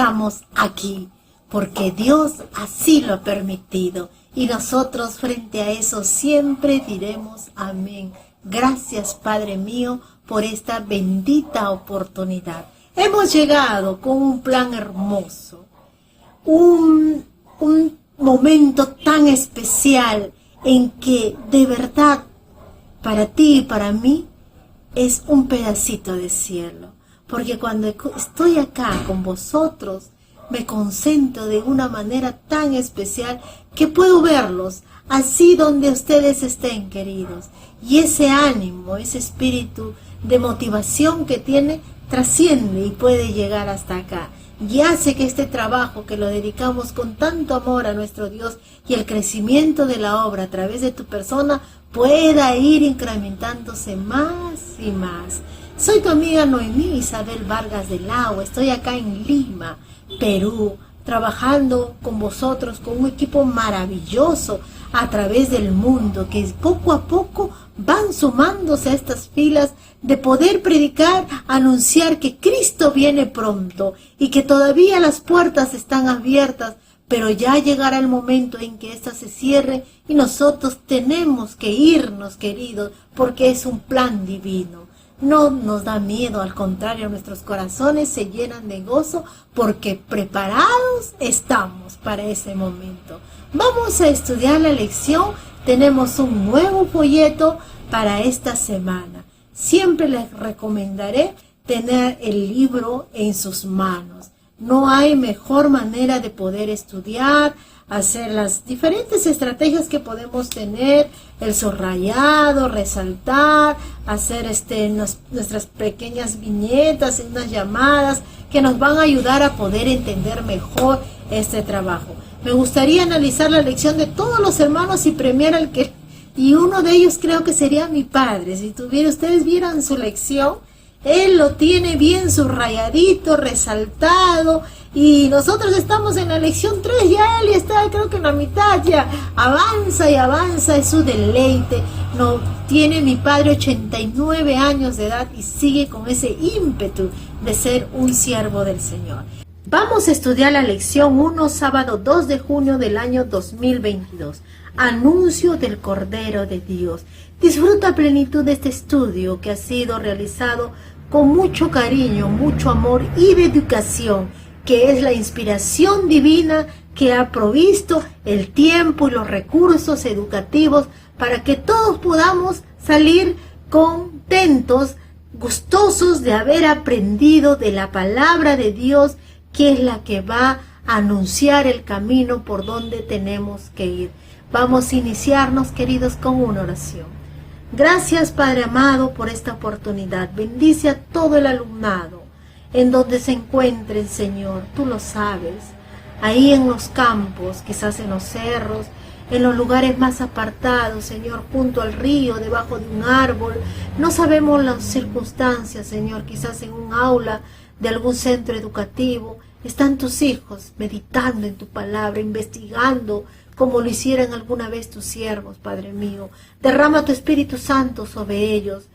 estamos aquí, porque Dios así lo ha permitido. Y nosotros frente a eso siempre diremos amén. Gracias, Padre mío, por esta bendita oportunidad. Hemos llegado con un plan hermoso, un momento tan especial en que de verdad para ti y para mí es un pedacito de cielo. Porque cuando estoy acá con vosotros, me concentro de una manera tan especial que puedo verlos así donde ustedes estén, queridos. Y ese ánimo, ese espíritu de motivación que tiene, trasciende y puede llegar hasta acá. Y hace que este trabajo que lo dedicamos con tanto amor a nuestro Dios y el crecimiento de la obra a través de tu persona pueda ir incrementándose más y más. Soy tu amiga Noemí Isabel Vargas del Agua. Estoy acá en Lima, Perú, trabajando con vosotros, con un equipo maravilloso a través del mundo, que poco a poco van sumándose a estas filas de poder predicar, anunciar que Cristo viene pronto y que todavía las puertas están abiertas, pero ya llegará el momento en que ésta se cierre y nosotros tenemos que irnos, queridos, porque es un plan divino. No nos da miedo, al contrario, nuestros corazones se llenan de gozo porque preparados estamos para ese momento. Vamos a estudiar la lección. Tenemos un nuevo folleto para esta semana. Siempre les recomendaré tener el libro en sus manos. No hay mejor manera de poder estudiar, hacer las diferentes estrategias que podemos tener, el subrayado, resaltar, hacer nuestras pequeñas viñetas, unas llamadas que nos van a ayudar a poder entender mejor este trabajo. Me gustaría analizar la lección de todos los hermanos y premiar al que, y uno de ellos creo que sería mi padre. Si ustedes vieran su lección, él lo tiene bien subrayadito, resaltado, y nosotros estamos en la lección 3, ya él está creo que en la mitad, ya avanza y avanza, es su deleite. No, tiene mi padre 89 años de edad y sigue con ese ímpetu de ser un siervo del Señor. Vamos a estudiar la lección 1, sábado 2 de junio del año 2022. Anuncio del Cordero de Dios. Disfruta a plenitud de este estudio que ha sido realizado con mucho cariño, mucho amor y dedicación, que es la inspiración divina que ha provisto el tiempo y los recursos educativos para que todos podamos salir contentos, gustosos de haber aprendido de la palabra de Dios, que es la que va a anunciar el camino por donde tenemos que ir. Vamos a iniciarnos, queridos, con una oración. Gracias, Padre amado, por esta oportunidad. Bendice a todo el alumnado, en donde se encuentren, Señor, tú lo sabes, ahí en los campos, quizás en los cerros, en los lugares más apartados, Señor, junto al río, debajo de un árbol. No sabemos las circunstancias, Señor, quizás en un aula de algún centro educativo. Están tus hijos meditando en tu palabra, investigando, como lo hicieran alguna vez tus siervos, Padre mío. Derrama tu Espíritu Santo sobre ellos.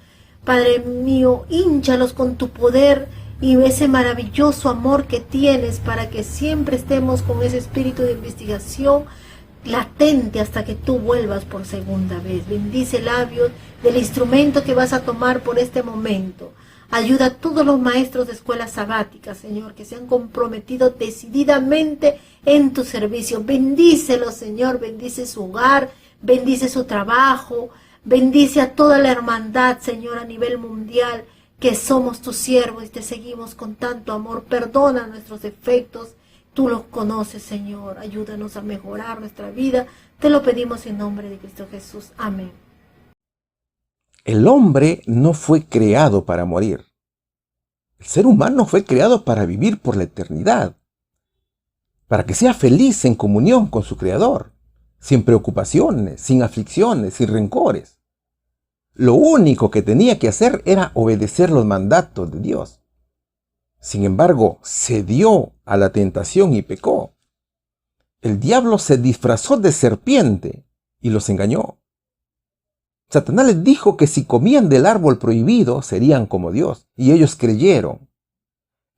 Padre mío, hínchalos con tu poder y ese maravilloso amor que tienes para que siempre estemos con ese espíritu de investigación latente hasta que tú vuelvas por segunda vez. Bendice labios del instrumento que vas a tomar por este momento. Ayuda a todos los maestros de escuelas sabáticas, Señor, que se han comprometido decididamente en tu servicio. Bendícelos, Señor, bendice su hogar, bendice su trabajo, bendice a toda la hermandad, Señor, a nivel mundial, que somos tus siervos y te seguimos con tanto amor. Perdona nuestros defectos, tú los conoces, Señor. Ayúdanos a mejorar nuestra vida. Te lo pedimos en nombre de Cristo Jesús. Amén. El hombre no fue creado para morir. El ser humano fue creado para vivir por la eternidad, para que sea feliz en comunión con su Creador, sin preocupaciones, sin aflicciones, sin rencores. Lo único que tenía que hacer era obedecer los mandatos de Dios. Sin embargo, cedió a la tentación y pecó. El diablo se disfrazó de serpiente y los engañó. Satanás les dijo que si comían del árbol prohibido serían como Dios, y ellos creyeron.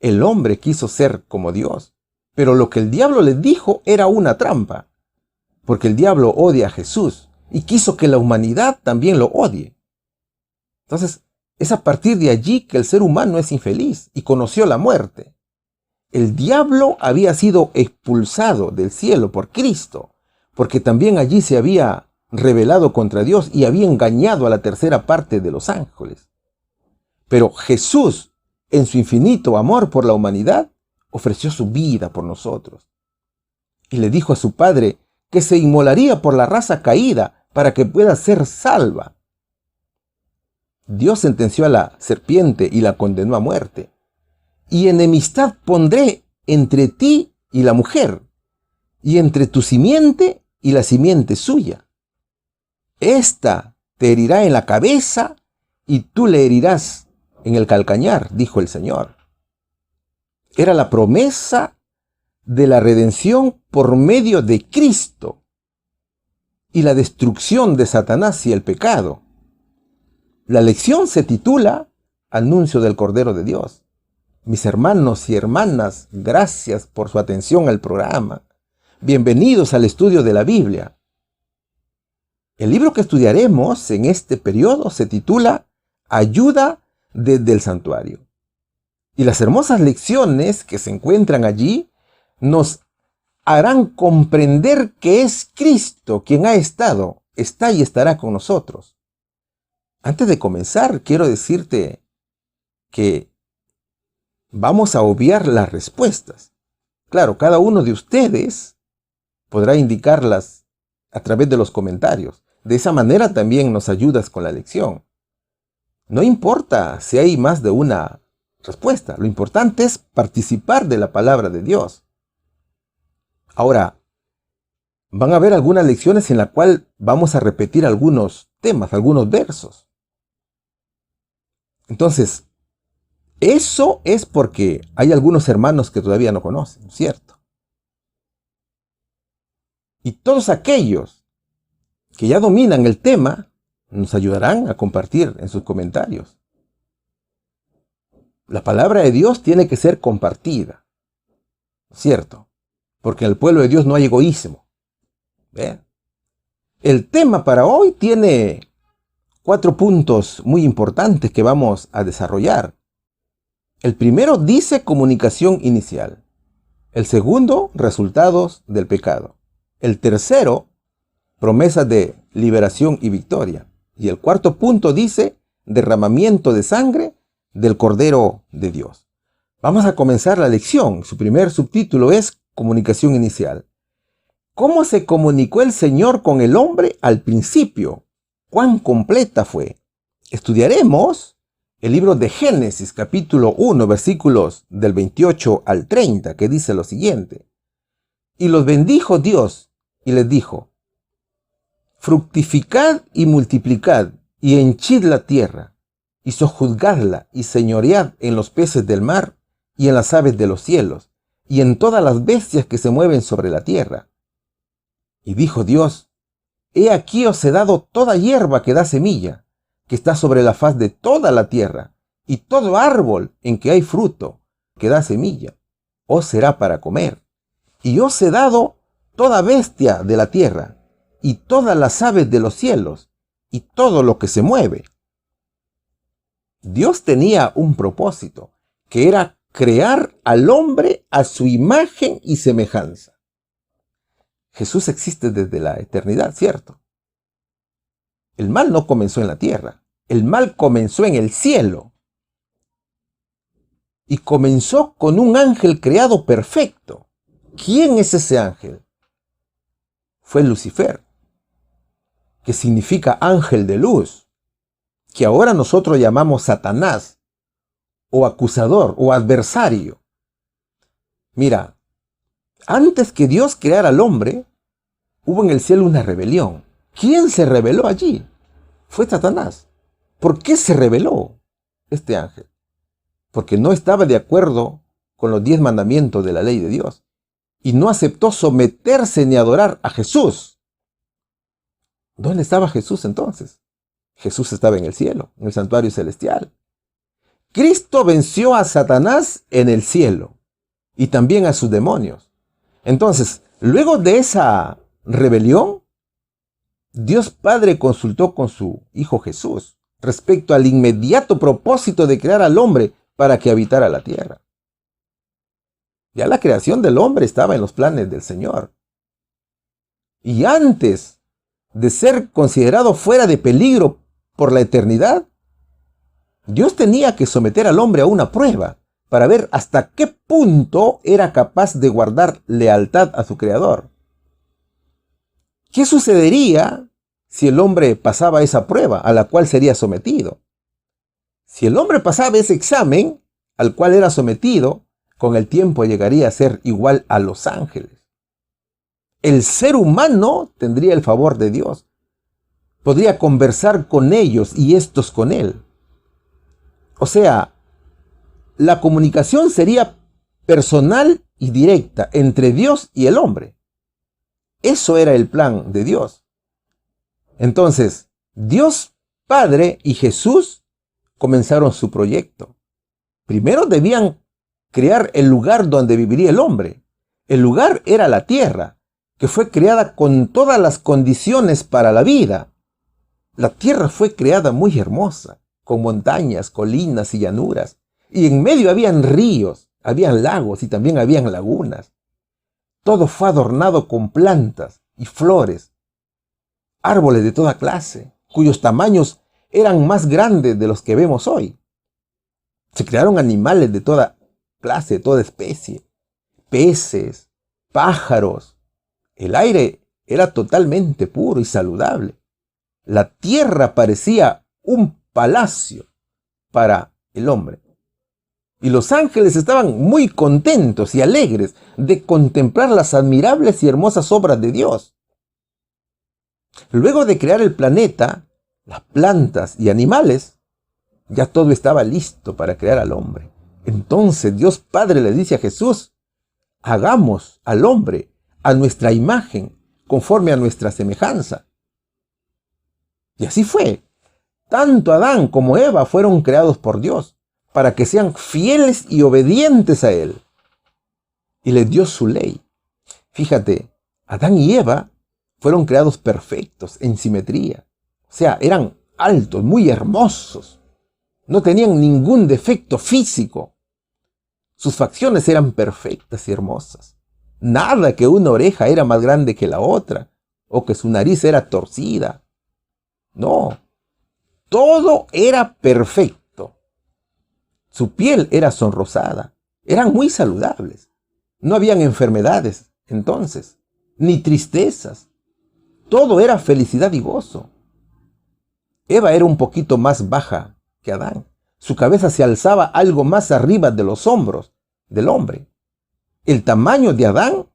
El hombre quiso ser como Dios, Pero lo que el diablo les dijo era una trampa, porque el diablo odia a Jesús y quiso que la humanidad también lo odie. Entonces, es a partir de allí que el ser humano es infeliz y conoció la muerte. El diablo había sido expulsado del cielo por Cristo, porque también allí se había rebelado contra Dios y había engañado a la tercera parte de los ángeles. Pero Jesús, en su infinito amor por la humanidad, ofreció su vida por nosotros. Y le dijo a su Padre que se inmolaría por la raza caída para que pueda ser salva. Dios sentenció a la serpiente y la condenó a muerte. Y enemistad pondré entre ti y la mujer, y entre tu simiente y la simiente suya. Esta te herirá en la cabeza y tú le herirás en el calcañar, dijo el Señor. Era la promesa de la redención por medio de Cristo y la destrucción de Satanás y el pecado. La lección se titula Anuncio del Cordero de Dios. Mis hermanos y hermanas, gracias por su atención al programa. Bienvenidos al estudio de la Biblia. El libro que estudiaremos en este periodo se titula Ayuda desde el Santuario. Y las hermosas lecciones que se encuentran allí nos harán comprender que es Cristo quien ha estado, está y estará con nosotros. Antes de comenzar, quiero decirte que vamos a obviar las respuestas. Claro, cada uno de ustedes podrá indicarlas a través de los comentarios. De esa manera también nos ayudas con la lección. No importa si hay más de una respuesta, lo importante es participar de la palabra de Dios. Ahora, van a haber algunas lecciones en las cuales vamos a repetir algunos temas, algunos versos. Entonces, eso es porque hay algunos hermanos que todavía no conocen, ¿cierto? Y todos aquellos que ya dominan el tema nos ayudarán a compartir en sus comentarios. La palabra de Dios tiene que ser compartida, ¿cierto? Porque en el pueblo de Dios no hay egoísmo. ¿Ven? El tema para hoy tiene 4 puntos muy importantes que vamos a desarrollar. El primero dice comunicación inicial. El segundo, resultados del pecado. El tercero, promesas de liberación y victoria. Y el cuarto punto dice derramamiento de sangre del Cordero de Dios. Vamos a comenzar la lección. Su primer subtítulo es comunicación inicial. ¿Cómo se comunicó el Señor con el hombre al principio? ¿Cuán completa fue? Estudiaremos el libro de Génesis, capítulo 1, versículos del 28 al 30, que dice lo siguiente. Y los bendijo Dios y les dijo, fructificad y multiplicad y henchid la tierra, y sojuzgadla y señoread en los peces del mar y en las aves de los cielos, y en todas las bestias que se mueven sobre la tierra. Y dijo Dios, he aquí os he dado toda hierba que da semilla, que está sobre la faz de toda la tierra, y todo árbol en que hay fruto, que da semilla, os será para comer. Y os he dado toda bestia de la tierra, y todas las aves de los cielos, y todo lo que se mueve. Dios tenía un propósito, que era crear al hombre a su imagen y semejanza. Jesús existe desde la eternidad, ¿cierto? El mal no comenzó en la tierra, el mal comenzó en el cielo. Y comenzó con un ángel creado perfecto. ¿Quién es ese ángel? Fue Lucifer, que significa ángel de luz, que ahora nosotros llamamos Satanás, o acusador, o adversario. Mira, antes que Dios creara al hombre, hubo en el cielo una rebelión. ¿Quién se rebeló allí? Fue Satanás. ¿Por qué se rebeló este ángel? Porque no estaba de acuerdo con los 10 mandamientos de la ley de Dios. Y no aceptó someterse ni adorar a Jesús. ¿Dónde estaba Jesús entonces? Jesús estaba en el cielo, en el santuario celestial. Cristo venció a Satanás en el cielo y también a sus demonios. Entonces, luego de esa rebelión, Dios Padre consultó con su Hijo Jesús respecto al inmediato propósito de crear al hombre para que habitara la tierra. Ya la creación del hombre estaba en los planes del Señor. Y antes de ser considerado fuera de peligro por la eternidad, Dios tenía que someter al hombre a una prueba para ver hasta qué punto era capaz de guardar lealtad a su Creador. ¿Qué sucedería si el hombre pasaba esa prueba a la cual sería sometido? Si el hombre pasaba ese examen al cual era sometido, con el tiempo llegaría a ser igual a los ángeles. El ser humano tendría el favor de Dios. Podría conversar con ellos y estos con él. O sea, la comunicación sería personal y directa entre Dios y el hombre. Eso era el plan de Dios. Entonces, Dios Padre y Jesús comenzaron su proyecto. Primero debían crear el lugar donde viviría el hombre. El lugar era la tierra, que fue creada con todas las condiciones para la vida. La tierra fue creada muy hermosa, con montañas, colinas y llanuras. Y en medio habían ríos, habían lagos y también habían lagunas. Todo fue adornado con plantas y flores, árboles de toda clase, cuyos tamaños eran más grandes de los que vemos hoy. Se crearon animales de toda clase, de toda especie, peces, pájaros. El aire era totalmente puro y saludable. La tierra parecía un palacio para el hombre. Y los ángeles estaban muy contentos y alegres de contemplar las admirables y hermosas obras de Dios. Luego de crear el planeta, las plantas y animales, ya todo estaba listo para crear al hombre. Entonces Dios Padre le dice a Jesús: hagamos al hombre a nuestra imagen, conforme a nuestra semejanza. Y así fue. Tanto Adán como Eva fueron creados por Dios para que sean fieles y obedientes a Él. Y les dio su ley. Fíjate, Adán y Eva fueron creados perfectos, en simetría. O sea, eran altos, muy hermosos. No tenían ningún defecto físico. Sus facciones eran perfectas y hermosas. Nada que una oreja era más grande que la otra, o que su nariz era torcida. No, todo era perfecto. Su piel era sonrosada, eran muy saludables. No habían enfermedades entonces, ni tristezas. Todo era felicidad y gozo. Eva era un poquito más baja que Adán. Su cabeza se alzaba algo más arriba de los hombros del hombre. El tamaño de Adán,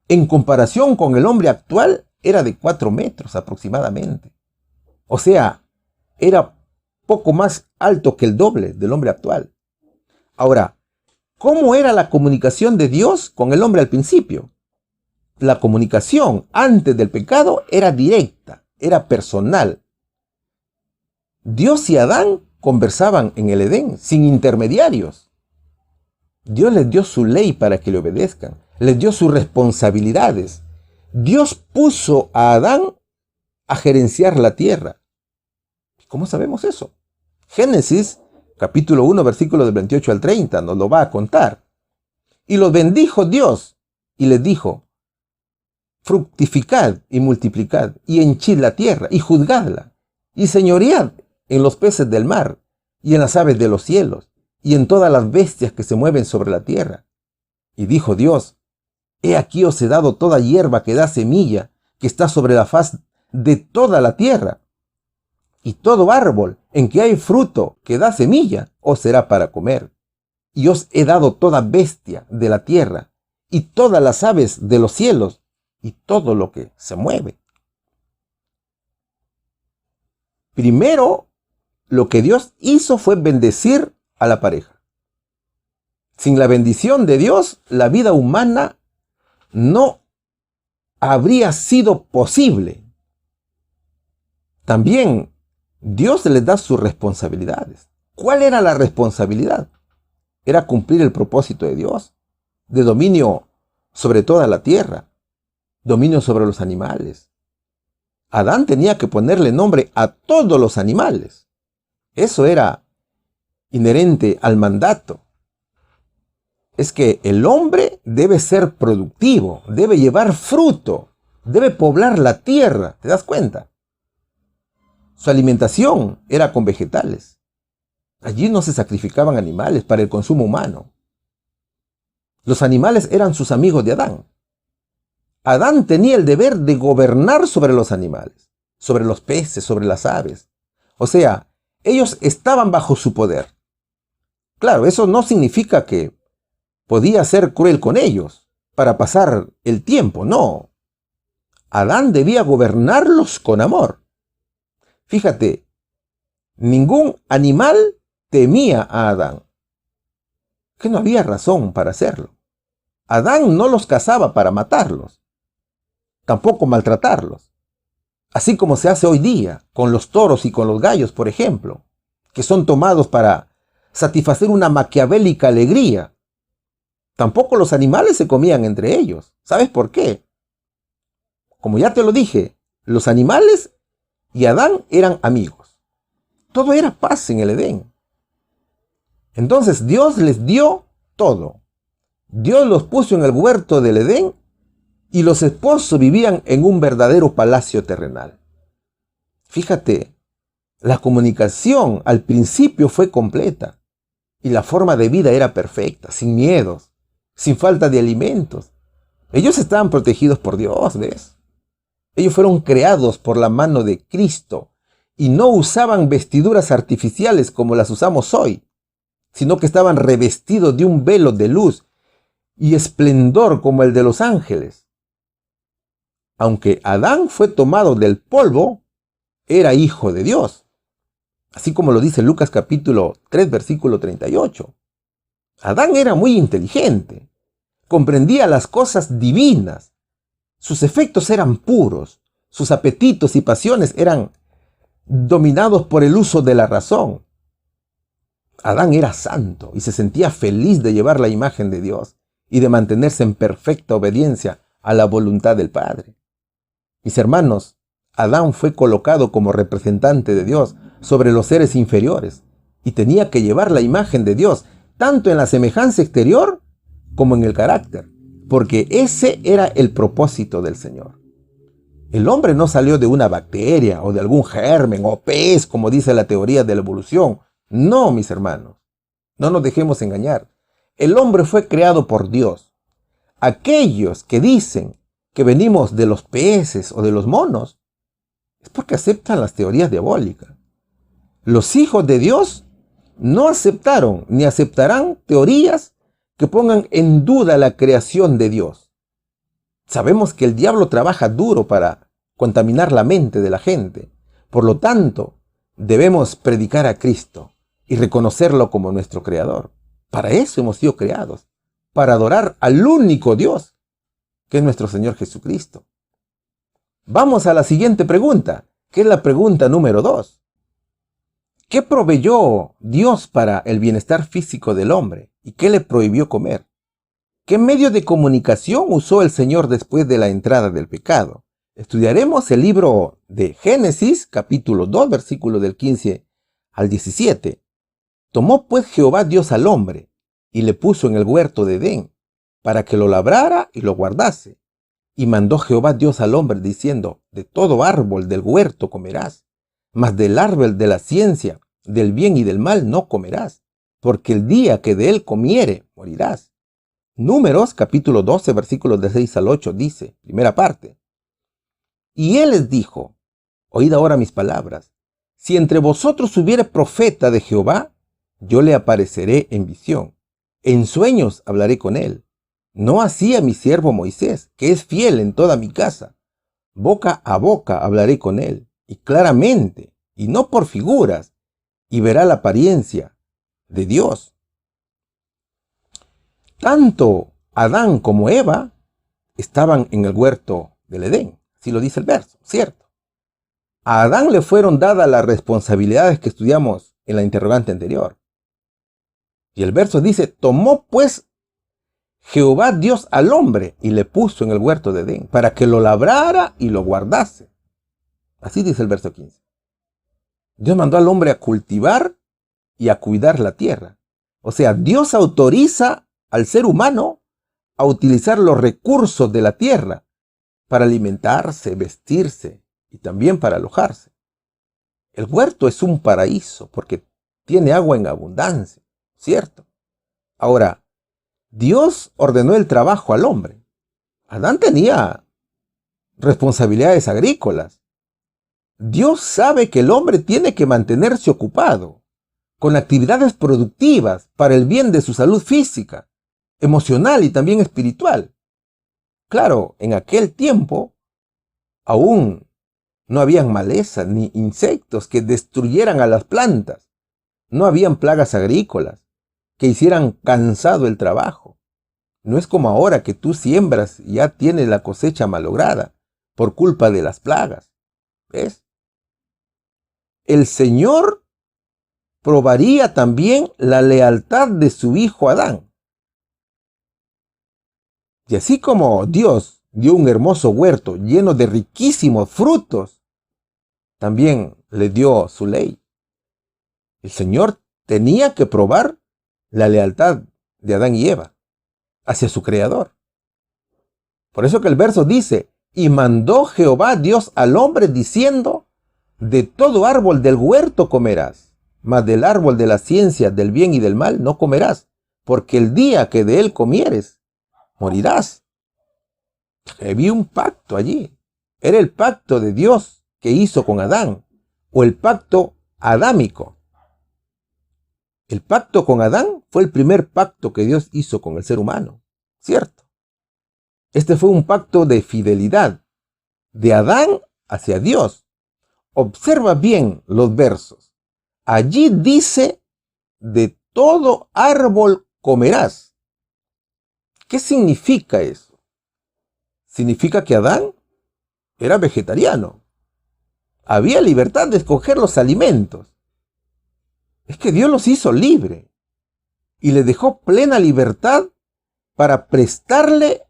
en comparación con el hombre actual, era de 4 metros aproximadamente. O sea, era poco más alto que el doble del hombre actual. Ahora, ¿cómo era la comunicación de Dios con el hombre al principio? La comunicación antes del pecado era directa, era personal. Dios y Adán conversaban en el Edén sin intermediarios. Dios les dio su ley para que le obedezcan, les dio sus responsabilidades. Dios puso a Adán a gerenciar la tierra. ¿Cómo sabemos eso? Génesis capítulo 1, versículos del 28 al 30, nos lo va a contar. Y los bendijo Dios y les dijo: fructificad y multiplicad, y henchid la tierra, y juzgadla, y señoread en los peces del mar, y en las aves de los cielos, y en todas las bestias que se mueven sobre la tierra. Y dijo Dios: he aquí os he dado toda hierba que da semilla, que está sobre la faz de toda la tierra, y todo árbol en que hay fruto que da semilla os será para comer. Y os he dado toda bestia de la tierra, y todas las aves de los cielos, y todo lo que se mueve. Primero, lo que Dios hizo fue bendecir a la pareja. Sin la bendición de Dios, la vida humana no habría sido posible. También Dios les da sus responsabilidades. ¿Cuál era la responsabilidad? Era cumplir el propósito de Dios, de dominio sobre toda la tierra, dominio sobre los animales. Adán tenía que ponerle nombre a todos los animales. Eso era inherente al mandato. Es que el hombre debe ser productivo, debe llevar fruto, debe poblar la tierra, ¿te das cuenta? Su alimentación era con vegetales. Allí no se sacrificaban animales para el consumo humano. Los animales eran sus amigos de Adán. Adán tenía el deber de gobernar sobre los animales, sobre los peces, sobre las aves. O sea, ellos estaban bajo su poder. Claro, eso no significa que podía ser cruel con ellos para pasar el tiempo, no. Adán debía gobernarlos con amor. Fíjate, ningún animal temía a Adán, que no había razón para hacerlo. Adán no los cazaba para matarlos, tampoco maltratarlos, así como se hace hoy día con los toros y con los gallos, por ejemplo, que son tomados para satisfacer una maquiavélica alegría. Tampoco los animales se comían entre ellos. ¿Sabes por qué? Como ya te lo dije, los animales y Adán eran amigos. Todo era paz en el Edén. Entonces Dios les dio todo. Dios los puso en el huerto del Edén y los esposos vivían en un verdadero palacio terrenal. Fíjate, la comunicación al principio fue completa y la forma de vida era perfecta, sin miedos, sin falta de alimentos. Ellos estaban protegidos por Dios, ¿ves? Ellos fueron creados por la mano de Cristo y no usaban vestiduras artificiales como las usamos hoy, sino que estaban revestidos de un velo de luz y esplendor como el de los ángeles. Aunque Adán fue tomado del polvo, era hijo de Dios, así como lo dice Lucas capítulo 3, versículo 38. Adán era muy inteligente, comprendía las cosas divinas, sus efectos eran puros, sus apetitos y pasiones eran dominados por el uso de la razón. Adán era santo y se sentía feliz de llevar la imagen de Dios y de mantenerse en perfecta obediencia a la voluntad del Padre. Mis hermanos, Adán fue colocado como representante de Dios sobre los seres inferiores y tenía que llevar la imagen de Dios tanto en la semejanza exterior como en el carácter, porque ese era el propósito del Señor. El hombre no salió de una bacteria o de algún germen o pez, como dice la teoría de la evolución. No, mis hermanos, no nos dejemos engañar. El hombre fue creado por Dios. Aquellos que dicen que venimos de los peces o de los monos es porque aceptan las teorías diabólicas. Los hijos de Dios no aceptaron ni aceptarán teorías que pongan en duda la creación de Dios. Sabemos que el diablo trabaja duro para contaminar la mente de la gente. Por lo tanto, debemos predicar a Cristo y reconocerlo como nuestro Creador. Para eso hemos sido creados, para adorar al único Dios, que es nuestro Señor Jesucristo. Vamos a la siguiente pregunta, que es la pregunta número 2. ¿Qué proveyó Dios para el bienestar físico del hombre y qué le prohibió comer? ¿Qué medio de comunicación usó el Señor después de la entrada del pecado? Estudiaremos el libro de Génesis, capítulo 2, versículo del 15 al 17. Tomó pues Jehová Dios al hombre y le puso en el huerto de Edén para que lo labrara y lo guardase. Y mandó Jehová Dios al hombre diciendo: de todo árbol del huerto comerás, mas del árbol de la ciencia, del bien y del mal no comerás, porque el día que de él comiere, morirás. Números, capítulo 12, versículos de 6 al 8, dice, primera parte. Y él les dijo: oíd ahora mis palabras. Si entre vosotros hubiere profeta de Jehová, yo le apareceré en visión. En sueños hablaré con él. No así a mi siervo Moisés, que es fiel en toda mi casa. Boca a boca hablaré con él, y claramente, y no por figuras, y verá la apariencia de Dios. Tanto Adán como Eva estaban en el huerto del Edén, así lo dice el verso, ¿cierto? A Adán le fueron dadas las responsabilidades que estudiamos en la interrogante anterior. Y el verso dice: tomó pues Jehová Dios al hombre y le puso en el huerto de Edén para que lo labrara y lo guardase. Así dice el verso 15. Dios mandó al hombre a cultivar y a cuidar la tierra. O sea, Dios autoriza al ser humano a utilizar los recursos de la tierra para alimentarse, vestirse y también para alojarse. El huerto es un paraíso porque tiene agua en abundancia, ¿cierto? Ahora, Dios ordenó el trabajo al hombre. Adán tenía responsabilidades agrícolas. Dios sabe que el hombre tiene que mantenerse ocupado con actividades productivas para el bien de su salud física, emocional y también espiritual. Claro, en aquel tiempo aún no habían malezas ni insectos que destruyeran a las plantas. No habían plagas agrícolas que hicieran cansado el trabajo. No es como ahora que tú siembras y ya tienes la cosecha malograda por culpa de las plagas. ¿Ves? El Señor probaría también la lealtad de su hijo Adán. Y así como Dios dio un hermoso huerto lleno de riquísimos frutos, también le dio su ley. El Señor tenía que probar la lealtad de Adán y Eva hacia su Creador. Por eso que el verso dice, y mandó Jehová Dios al hombre diciendo, de todo árbol del huerto comerás, mas del árbol de la ciencia del bien y del mal no comerás, porque el día que de él comieres, morirás. Había un pacto allí. Era el pacto de Dios que hizo con Adán, o el pacto adámico. El pacto con Adán fue el primer pacto que Dios hizo con el ser humano, ¿cierto? Este fue un pacto de fidelidad, de Adán hacia Dios. Observa bien los versos. Allí dice, de todo árbol comerás. ¿Qué significa eso? Significa que Adán era vegetariano. Había libertad de escoger los alimentos. Es que Dios los hizo libre y le dejó plena libertad para prestarle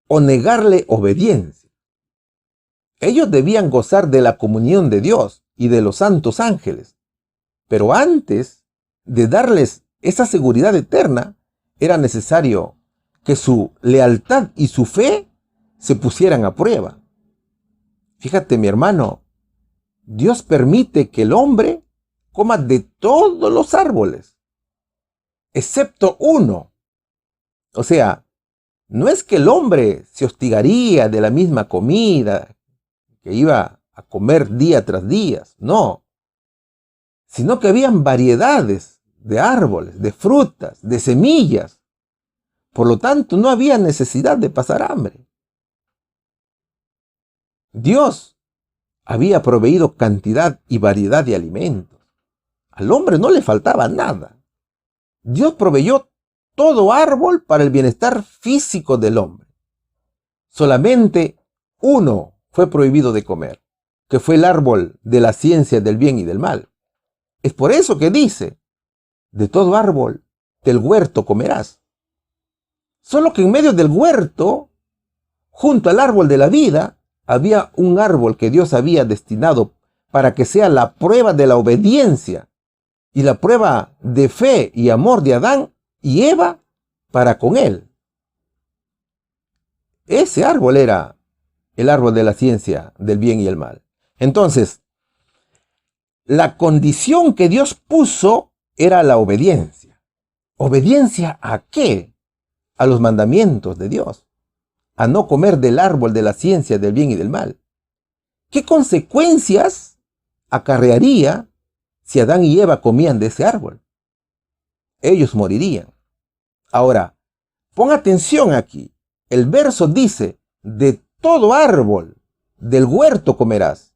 o negarle obediencia. Ellos debían gozar de la comunión de Dios y de los santos ángeles, pero antes de darles esa seguridad eterna, era necesario que su lealtad y su fe se pusieran a prueba. Fíjate, mi hermano, Dios permite que el hombre coma de todos los árboles, excepto uno. O sea, no es que el hombre se hostigaría de la misma comida que iba a comer día tras día, no, sino que habían variedades de árboles, de frutas, de semillas. Por lo tanto, no había necesidad de pasar hambre. Dios había proveído cantidad y variedad de alimentos. Al hombre no le faltaba nada. Dios proveyó todo árbol para el bienestar físico del hombre. Solamente uno fue prohibido de comer, que fue el árbol de la ciencia del bien y del mal. Es por eso que dice, de todo árbol del huerto comerás. Solo que en medio del huerto, junto al árbol de la vida, había un árbol que Dios había destinado para que sea la prueba de la obediencia y la prueba de fe y amor de Adán y Eva para con él. Ese árbol era el árbol de la ciencia del bien y el mal. Entonces, la condición que Dios puso era la obediencia. ¿Obediencia a qué? A los mandamientos de Dios. A no comer del árbol de la ciencia del bien y del mal. ¿Qué consecuencias acarrearía si Adán y Eva comían de ese árbol? Ellos morirían. Ahora, pon atención aquí. El verso dice, de todo árbol del huerto comerás,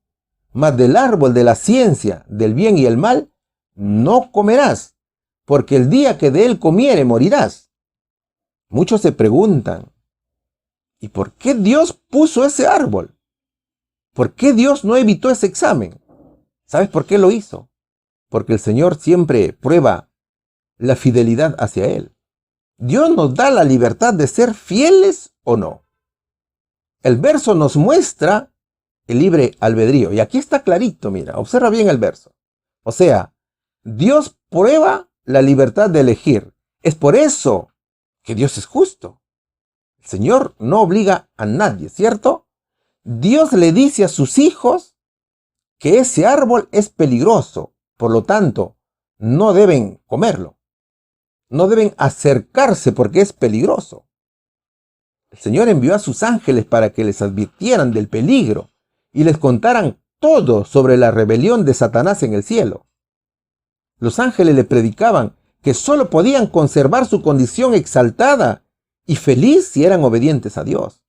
mas del árbol de la ciencia del bien y el mal no comerás, porque el día que de él comiere morirás. Muchos se preguntan, ¿y por qué Dios puso ese árbol? ¿Por qué Dios no evitó ese examen? ¿Sabes por qué lo hizo? Porque el Señor siempre prueba la fidelidad hacia Él. Dios nos da la libertad de ser fieles o no. El verso nos muestra el libre albedrío. Y aquí está clarito, mira, observa bien el verso. O sea, Dios prueba la libertad de elegir. Es por eso que Dios es justo. El Señor no obliga a nadie, ¿cierto? Dios le dice a sus hijos que ese árbol es peligroso. Por lo tanto, no deben comerlo. No deben acercarse porque es peligroso. El Señor envió a sus ángeles para que les advirtieran del peligro y les contaran todo sobre la rebelión de Satanás en el cielo. Los ángeles le predicaban que solo podían conservar su condición exaltada y feliz si eran obedientes a Dios.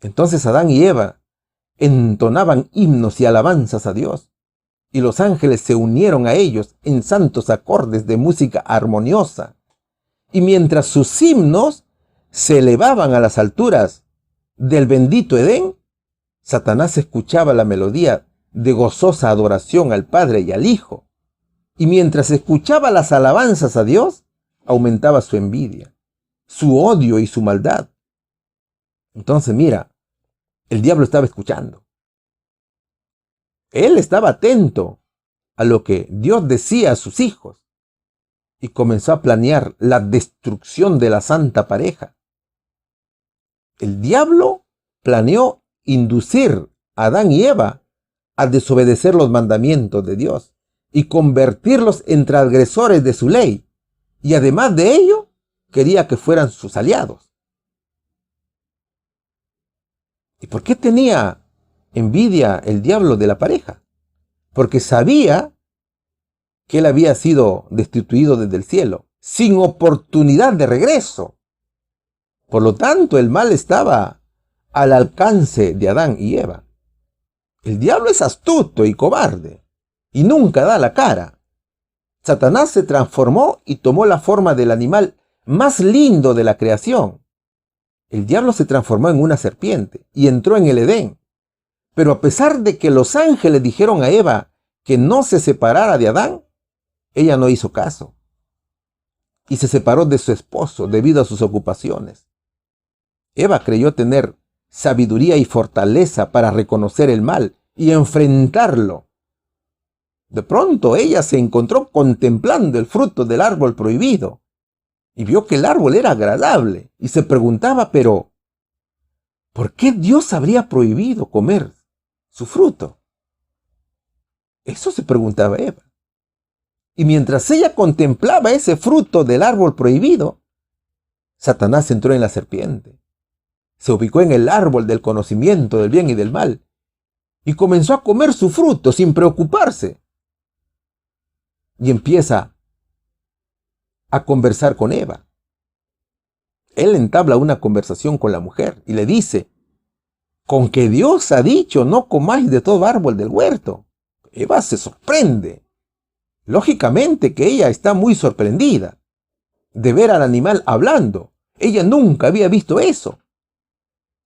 Entonces Adán y Eva entonaban himnos y alabanzas a Dios, y los ángeles se unieron a ellos en santos acordes de música armoniosa. Y mientras sus himnos se elevaban a las alturas del bendito Edén, Satanás escuchaba la melodía de gozosa adoración al Padre y al Hijo. Y mientras escuchaba las alabanzas a Dios, aumentaba su envidia, su odio y su maldad. Entonces mira, el diablo estaba escuchando. Él estaba atento a lo que Dios decía a sus hijos y comenzó a planear la destrucción de la santa pareja. El diablo planeó inducir a Adán y Eva a desobedecer los mandamientos de Dios y convertirlos en transgresores de su ley. Y además de ello, quería que fueran sus aliados. ¿Y por qué tenía envidia el diablo de la pareja? Porque sabía que él había sido destituido desde el cielo, sin oportunidad de regreso. Por lo tanto, el mal estaba al alcance de Adán y Eva. El diablo es astuto y cobarde, y nunca da la cara. Satanás se transformó y tomó la forma del animal más lindo de la creación. El diablo se transformó en una serpiente y entró en el Edén. Pero a pesar de que los ángeles dijeron a Eva que no se separara de Adán, ella no hizo caso y se separó de su esposo debido a sus ocupaciones. Eva creyó tener sabiduría y fortaleza para reconocer el mal y enfrentarlo. De pronto ella se encontró contemplando el fruto del árbol prohibido y vio que el árbol era agradable y se preguntaba, pero ¿por qué Dios habría prohibido comer su fruto? Eso se preguntaba Eva. Y mientras ella contemplaba ese fruto del árbol prohibido, Satanás entró en la serpiente. Se ubicó en el árbol del conocimiento del bien y del mal y comenzó a comer su fruto sin preocuparse. Y empieza a conversar con Eva. Él entabla una conversación con la mujer y le dice, con que Dios ha dicho no comáis de todo árbol del huerto. Eva se sorprende. Lógicamente que ella está muy sorprendida de ver al animal hablando. Ella nunca había visto eso.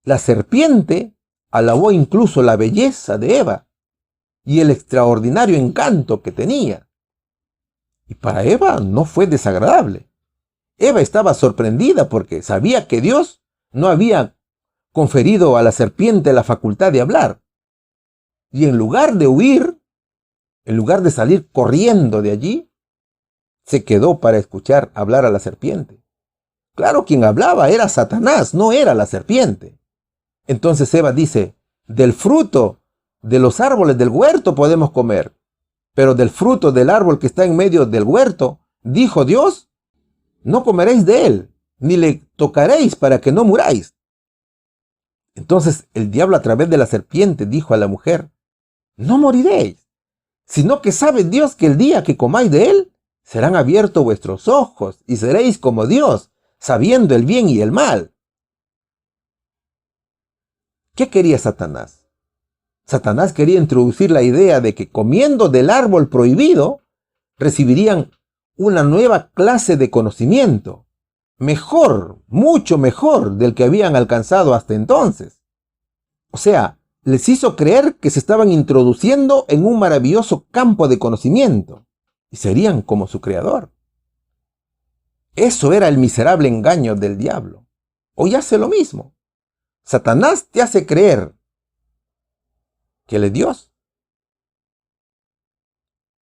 La serpiente alabó incluso la belleza de Eva y el extraordinario encanto que tenía. Y para Eva no fue desagradable. Eva estaba sorprendida porque sabía que Dios no había conferido a la serpiente la facultad de hablar. Y en lugar de huir, en lugar de salir corriendo de allí, se quedó para escuchar hablar a la serpiente. Claro, quien hablaba era Satanás, no era la serpiente. Entonces Eva dice, del fruto de los árboles del huerto podemos comer, pero del fruto del árbol que está en medio del huerto, dijo Dios, no comeréis de él, ni le tocaréis para que no muráis. Entonces el diablo a través de la serpiente dijo a la mujer, no moriréis, sino que sabe Dios que el día que comáis de él, serán abiertos vuestros ojos y seréis como Dios, sabiendo el bien y el mal. ¿Qué quería Satanás? Satanás quería introducir la idea de que comiendo del árbol prohibido, recibirían una nueva clase de conocimiento, mejor, mucho mejor del que habían alcanzado hasta entonces. O sea, les hizo creer que se estaban introduciendo en un maravilloso campo de conocimiento y serían como su creador. Eso era el miserable engaño del diablo. Hoy hace lo mismo. Satanás te hace creer que él es Dios.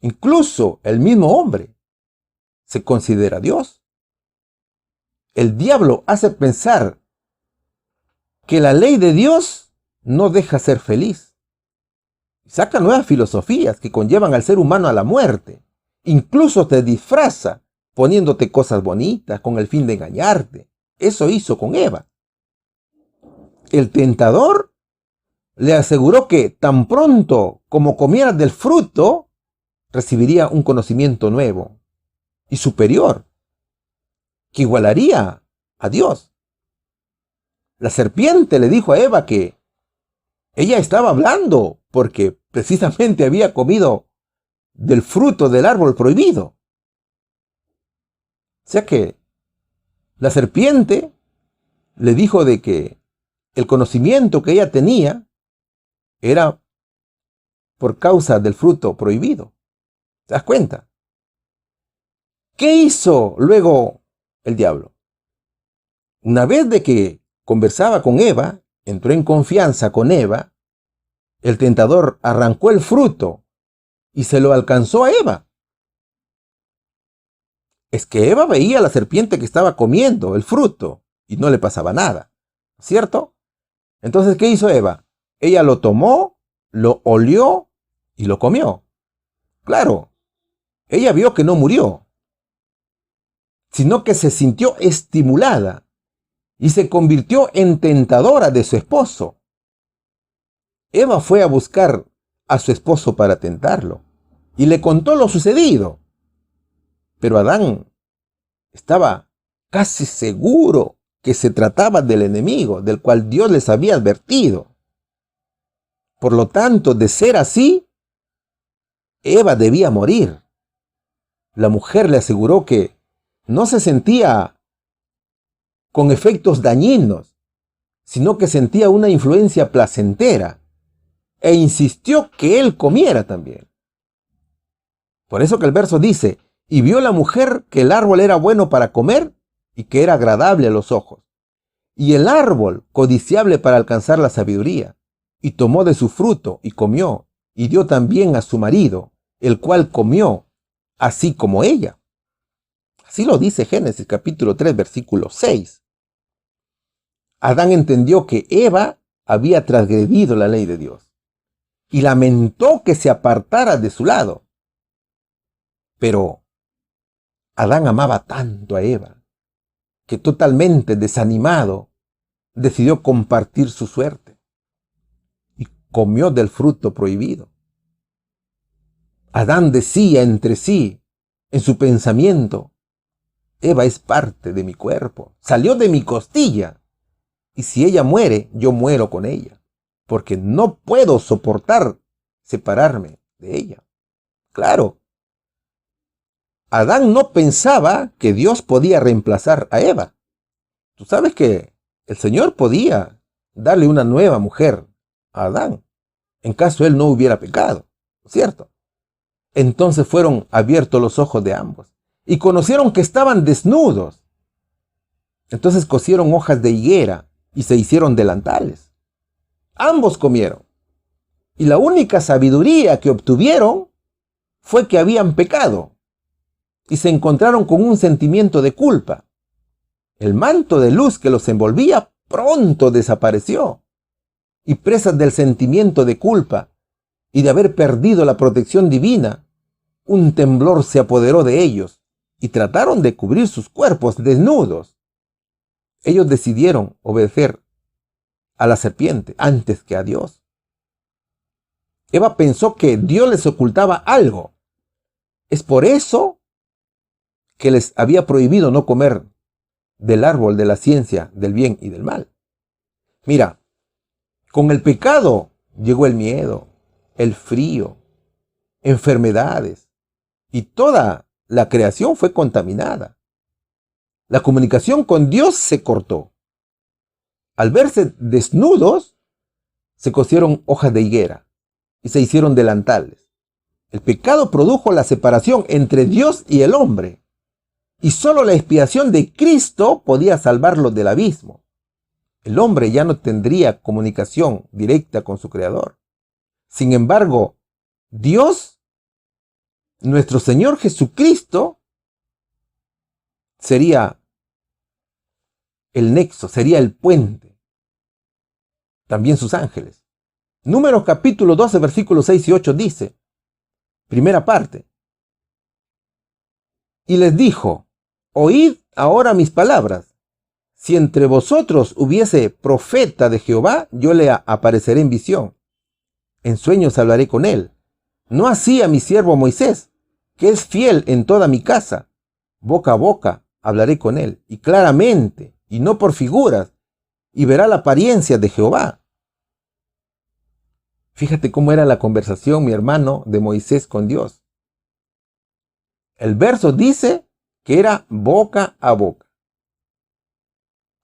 Incluso el mismo hombre se considera Dios. El diablo hace pensar que la ley de Dios no deja ser feliz. Saca nuevas filosofías que conllevan al ser humano a la muerte. Incluso te disfraza poniéndote cosas bonitas con el fin de engañarte. Eso hizo con Eva. El tentador le aseguró que tan pronto como comiera del fruto, recibiría un conocimiento nuevo y superior, que igualaría a Dios. La serpiente le dijo a Eva que ella estaba hablando porque precisamente había comido del fruto del árbol prohibido. O sea que la serpiente le dijo de que el conocimiento que ella tenía era por causa del fruto prohibido. ¿Te das cuenta? ¿Qué hizo luego el diablo? Una vez de que conversaba con Eva, entró en confianza con Eva, el tentador arrancó el fruto y se lo alcanzó a Eva. Es que Eva veía a la serpiente que estaba comiendo el fruto y no le pasaba nada, ¿cierto? Entonces, ¿qué hizo Eva? Ella lo tomó, lo olió y lo comió. Claro, ella vio que no murió, sino que se sintió estimulada y se convirtió en tentadora de su esposo. Eva fue a buscar a su esposo para tentarlo y le contó lo sucedido. Pero Adán estaba casi seguro que se trataba del enemigo, del cual Dios les había advertido. Por lo tanto, de ser así, Eva debía morir. La mujer le aseguró que no se sentía con efectos dañinos, sino que sentía una influencia placentera, e insistió que él comiera también. Por eso que el verso dice, y vio la mujer que el árbol era bueno para comer y que era agradable a los ojos, y el árbol codiciable para alcanzar la sabiduría, y tomó de su fruto y comió, y dio también a su marido, el cual comió, así como ella. Así lo dice Génesis capítulo 3, versículo 6. Adán entendió que Eva había transgredido la ley de Dios y lamentó que se apartara de su lado. Pero Adán amaba tanto a Eva que totalmente desanimado decidió compartir su suerte y comió del fruto prohibido. Adán decía entre sí, en su pensamiento, Eva es parte de mi cuerpo, salió de mi costilla, y si ella muere, yo muero con ella, porque no puedo soportar separarme de ella. Claro, Adán no pensaba que Dios podía reemplazar a Eva. Tú sabes que el Señor podía darle una nueva mujer a Adán, en caso él no hubiera pecado, ¿cierto? Entonces fueron abiertos los ojos de ambos y conocieron que estaban desnudos. Entonces cosieron hojas de higuera y se hicieron delantales. Ambos comieron. Y la única sabiduría que obtuvieron fue que habían pecado y se encontraron con un sentimiento de culpa. El manto de luz que los envolvía pronto desapareció y presas del sentimiento de culpa y de haber perdido la protección divina, un temblor se apoderó de ellos y trataron de cubrir sus cuerpos desnudos. Ellos decidieron obedecer a la serpiente antes que a Dios. Eva pensó que Dios les ocultaba algo. Es por eso que les había prohibido no comer del árbol de la ciencia del bien y del mal. Mira, con el pecado llegó el miedo, el frío, enfermedades, y toda la creación fue contaminada. La comunicación con Dios se cortó. Al verse desnudos, se cosieron hojas de higuera y se hicieron delantales. El pecado produjo la separación entre Dios y el hombre. Y solo la expiación de Cristo podía salvarlos del abismo. El hombre ya no tendría comunicación directa con su Creador. Sin embargo, Dios, nuestro Señor Jesucristo, sería el nexo, sería el puente. También sus ángeles. Números capítulo 12, versículos 6 y 8 dice, primera parte, y les dijo, oíd ahora mis palabras. Si entre vosotros hubiese profeta de Jehová, yo le apareceré en visión. En sueños hablaré con él. No así a mi siervo Moisés, que es fiel en toda mi casa. Boca a boca hablaré con él, y claramente, y no por figuras, y verá la apariencia de Jehová. Fíjate cómo era la conversación, mi hermano, de Moisés con Dios. El verso dice que era boca a boca.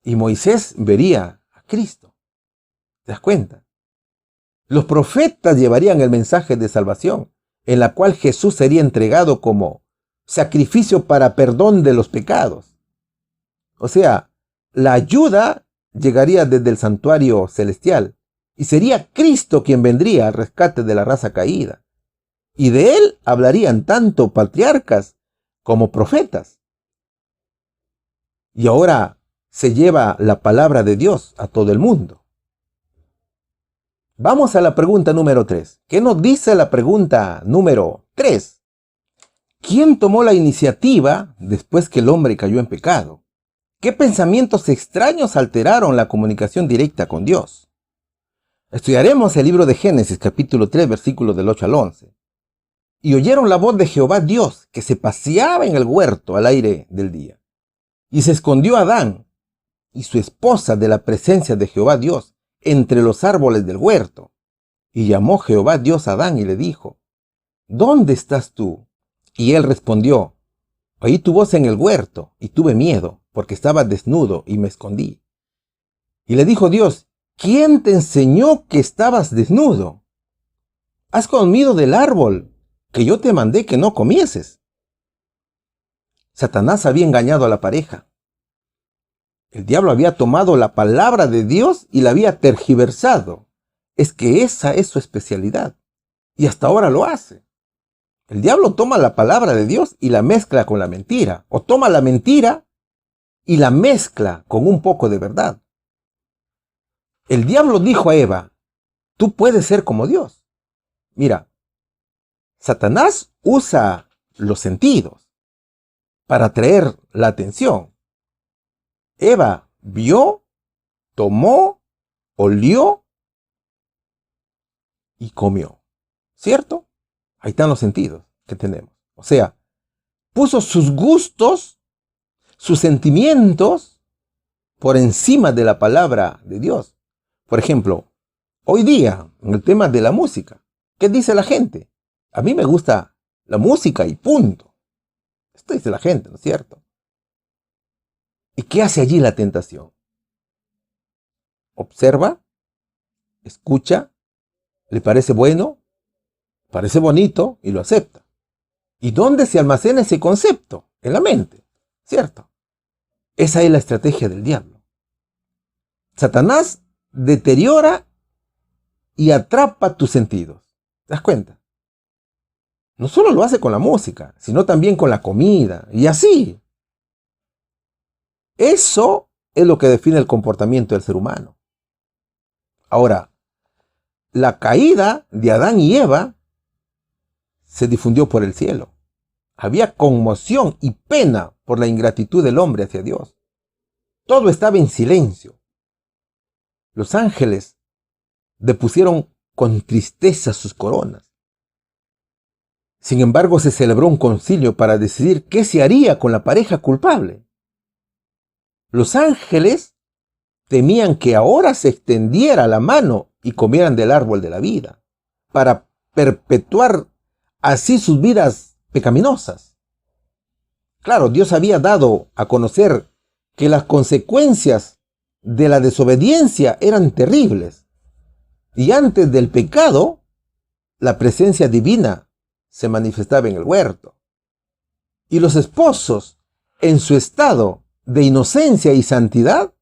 Y Moisés vería a Cristo. ¿Te das cuenta? Los profetas llevarían el mensaje de salvación, en la cual Jesús sería entregado como sacrificio para perdón de los pecados. O sea, la ayuda llegaría desde el santuario celestial, y sería Cristo quien vendría al rescate de la raza caída. Y de él hablarían tanto patriarcas como profetas. Y ahora se lleva la palabra de Dios a todo el mundo. Vamos a la pregunta número 3. ¿Qué nos dice la pregunta número 3? ¿Quién tomó la iniciativa después que el hombre cayó en pecado? ¿Qué pensamientos extraños alteraron la comunicación directa con Dios? Estudiaremos el libro de Génesis, capítulo 3, versículos del 8 al 11. Y oyeron la voz de Jehová Dios, que se paseaba en el huerto al aire del día. Y se escondió Adán y su esposa de la presencia de Jehová Dios entre los árboles del huerto. Y llamó Jehová Dios a Adán y le dijo, ¿dónde estás tú? Y él respondió, oí tu voz en el huerto y tuve miedo, porque estaba desnudo y me escondí. Y le dijo Dios, ¿quién te enseñó que estabas desnudo? ¿Has comido del árbol que yo te mandé que no comieses? Satanás había engañado a la pareja. El diablo había tomado la palabra de Dios y la había tergiversado. Es que esa es su especialidad. Y hasta ahora lo hace. El diablo toma la palabra de Dios y la mezcla con la mentira. O toma la mentira y la mezcla con un poco de verdad. El diablo dijo a Eva, tú puedes ser como Dios. Mira, Satanás usa los sentidos para atraer la atención. Eva vio, tomó, olió y comió. ¿Cierto? Ahí están los sentidos que tenemos. O sea, puso sus gustos, sus sentimientos por encima de la palabra de Dios. Por ejemplo, hoy día, en el tema de la música, ¿qué dice la gente? A mí me gusta la música y punto. Esto dice la gente, ¿no es cierto? ¿Y qué hace allí la tentación? Observa, escucha, le parece bueno, parece bonito y lo acepta. ¿Y dónde se almacena ese concepto? En la mente, ¿cierto? Esa es la estrategia del diablo. Satanás deteriora y atrapa tus sentidos. ¿Te das cuenta? No solo lo hace con la música, sino también con la comida y así. Eso es lo que define el comportamiento del ser humano. Ahora, la caída de Adán y Eva se difundió por el cielo. Había conmoción y pena por la ingratitud del hombre hacia Dios. Todo estaba en silencio. Los ángeles depusieron con tristeza sus coronas. Sin embargo, se celebró un concilio para decidir qué se haría con la pareja culpable. Los ángeles temían que ahora se extendiera la mano y comieran del árbol de la vida, para perpetuar así sus vidas pecaminosas. Claro, Dios había dado a conocer que las consecuencias de la desobediencia eran terribles. Y antes del pecado, la presencia divina se manifestaba en el huerto. Y los esposos en su estado de inocencia y santidad,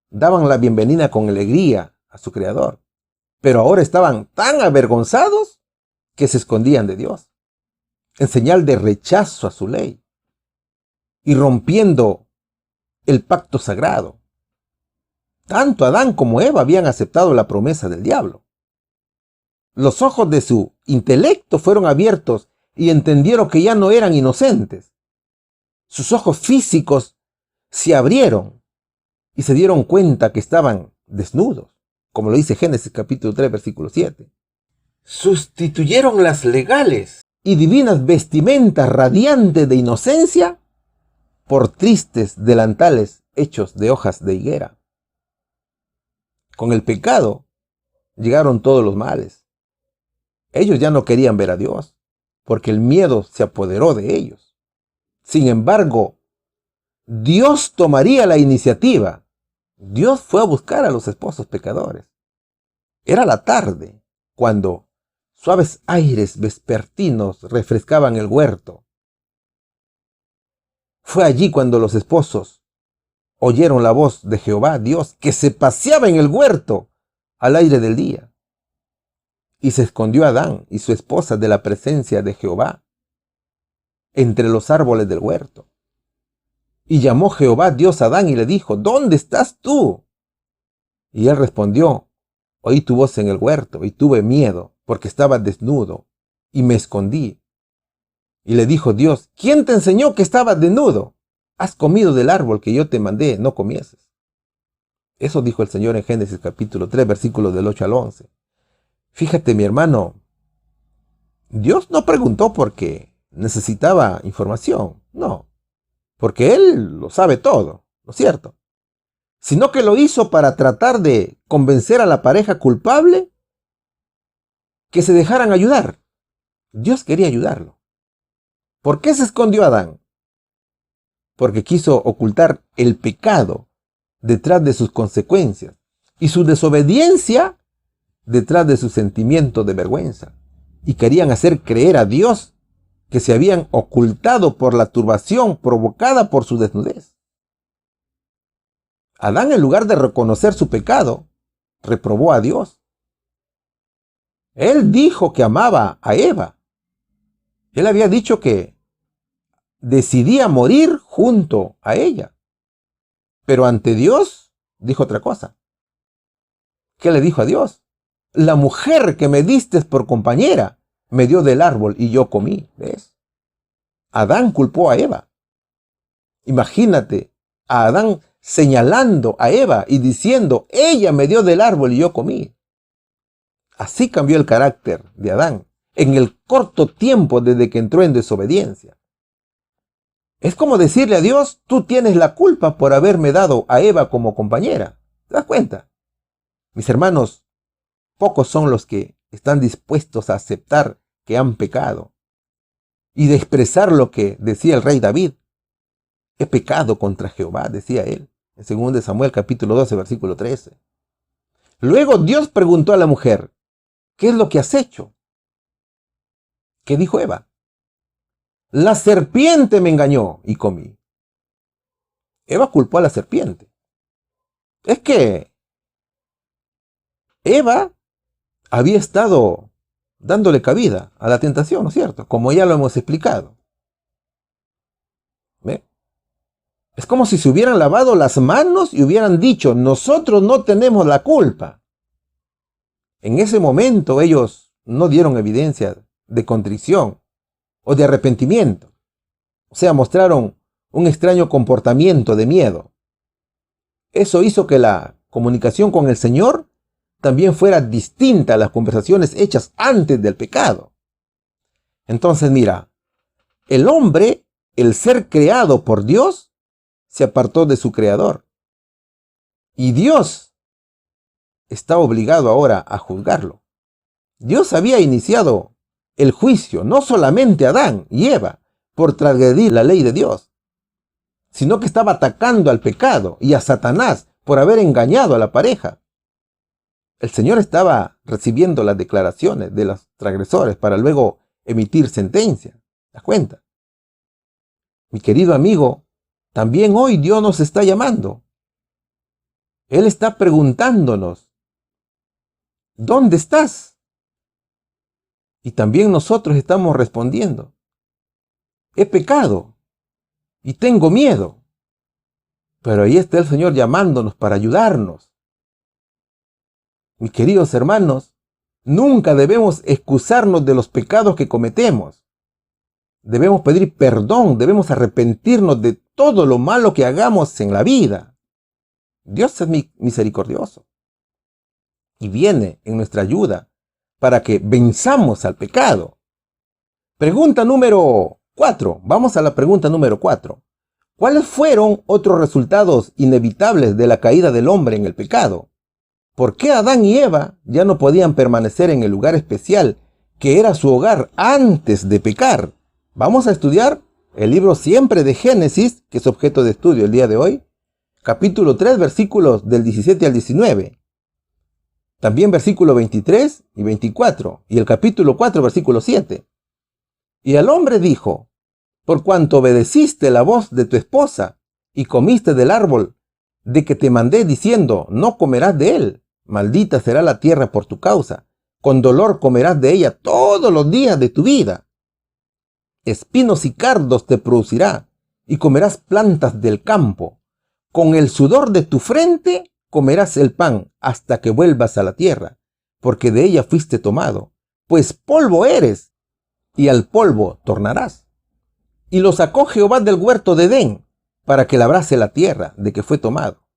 daban la bienvenida con alegría a su Creador. Pero ahora estaban tan avergonzados que se escondían de Dios, en señal de rechazo a su ley, y rompiendo el pacto sagrado. Tanto Adán como Eva habían aceptado la promesa del diablo. Los ojos de su intelecto fueron abiertos y entendieron que ya no eran inocentes. Sus ojos físicos se abrieron y se dieron cuenta que estaban desnudos, como lo dice Génesis capítulo 3, versículo 7. Sustituyeron las legales y divinas vestimentas radiantes de inocencia por tristes delantales hechos de hojas de higuera. Con el pecado llegaron todos los males. Ellos ya no querían ver a Dios, porque el miedo se apoderó de ellos. Sin embargo, Dios tomaría la iniciativa. Dios fue a buscar a los esposos pecadores. Era la tarde, cuando suaves aires vespertinos refrescaban el huerto. Fue allí cuando los esposos oyeron la voz de Jehová, Dios, que se paseaba en el huerto al aire del día. Y se escondió Adán y su esposa de la presencia de Jehová entre los árboles del huerto. Y llamó Jehová Dios a Adán y le dijo, ¿dónde estás tú? Y él respondió, oí tu voz en el huerto y tuve miedo porque estaba desnudo y me escondí. Y le dijo Dios, ¿quién te enseñó que estabas desnudo? Has comido del árbol que yo te mandé, no comieses. Eso dijo el Señor en Génesis capítulo 3, versículos del 8 al 11. Fíjate, mi hermano, Dios no preguntó porque necesitaba información, no, porque Él lo sabe todo, ¿no es cierto? Sino que lo hizo para tratar de convencer a la pareja culpable que se dejaran ayudar. Dios quería ayudarlo. ¿Por qué se escondió Adán? Porque quiso ocultar el pecado detrás de sus consecuencias y su desobediencia detrás de su sentimiento de vergüenza. Y querían hacer creer a Dios que se habían ocultado por la turbación provocada por su desnudez. Adán, en lugar de reconocer su pecado, reprobó a Dios. Él dijo que amaba a Eva. Él había dicho que decidía morir junto a ella. Pero ante Dios dijo otra cosa. ¿Qué le dijo a Dios? La mujer que me diste por compañera me dio del árbol y yo comí. ¿Ves? Adán culpó a Eva. Imagínate a Adán señalando a Eva y diciendo, ella me dio del árbol y yo comí. Así cambió el carácter de Adán en el corto tiempo desde que entró en desobediencia. Es como decirle a Dios, tú tienes la culpa por haberme dado a Eva como compañera. ¿Te das cuenta? Mis hermanos, pocos son los que están dispuestos a aceptar que han pecado y de expresar lo que decía el rey David. He pecado contra Jehová, decía él, en 2 Samuel capítulo 12, versículo 13. Luego Dios preguntó a la mujer, ¿qué es lo que has hecho? ¿Qué dijo Eva? La serpiente me engañó y comí. Eva culpó a la serpiente. Es que Eva había estado dándole cabida a la tentación, ¿no es cierto? Como ya lo hemos explicado. ¿Ve? Es como si se hubieran lavado las manos y hubieran dicho, nosotros no tenemos la culpa. En ese momento ellos no dieron evidencia de contrición o de arrepentimiento. O sea, mostraron un extraño comportamiento de miedo. Eso hizo que la comunicación con el Señor también fuera distinta a las conversaciones hechas antes del pecado. Entonces, mira, el hombre, el ser creado por Dios, se apartó de su Creador. Y Dios está obligado ahora a juzgarlo. Dios había iniciado el juicio, no solamente a Adán y Eva, por transgredir la ley de Dios, sino que estaba atacando al pecado y a Satanás por haber engañado a la pareja. El Señor estaba recibiendo las declaraciones de los transgresores para luego emitir sentencia. ¿Te das cuenta? Mi querido amigo, También hoy Dios nos está llamando. Él está preguntándonos, ¿dónde estás? Y también nosotros estamos respondiendo, he pecado y tengo miedo. Pero ahí está el Señor llamándonos para ayudarnos. Mis queridos hermanos, nunca debemos excusarnos de los pecados que cometemos. Debemos pedir perdón, debemos arrepentirnos de todo lo malo que hagamos en la vida. Dios es misericordioso y viene en nuestra ayuda para que venzamos al pecado. Pregunta número 4. Vamos a la pregunta número 4. ¿Cuáles fueron otros resultados inevitables de la caída del hombre en el pecado? ¿Por qué Adán y Eva ya no podían permanecer en el lugar especial que era su hogar antes de pecar? Vamos a estudiar el libro siempre de Génesis, que es objeto de estudio el día de hoy, capítulo 3, versículos del 17 al 19. También versículo 23 y 24, y el capítulo 4, versículo 7. Y el hombre dijo, por cuanto obedeciste la voz de tu esposa y comiste del árbol de que te mandé diciendo, no comerás de él, maldita será la tierra por tu causa, con dolor comerás de ella todos los días de tu vida. Espinos y cardos te producirá, y comerás plantas del campo. Con el sudor de tu frente comerás el pan hasta que vuelvas a la tierra, porque de ella fuiste tomado, pues polvo eres, y al polvo tornarás. Y lo sacó Jehová del huerto de Edén, para que labrase la tierra de que fue tomado.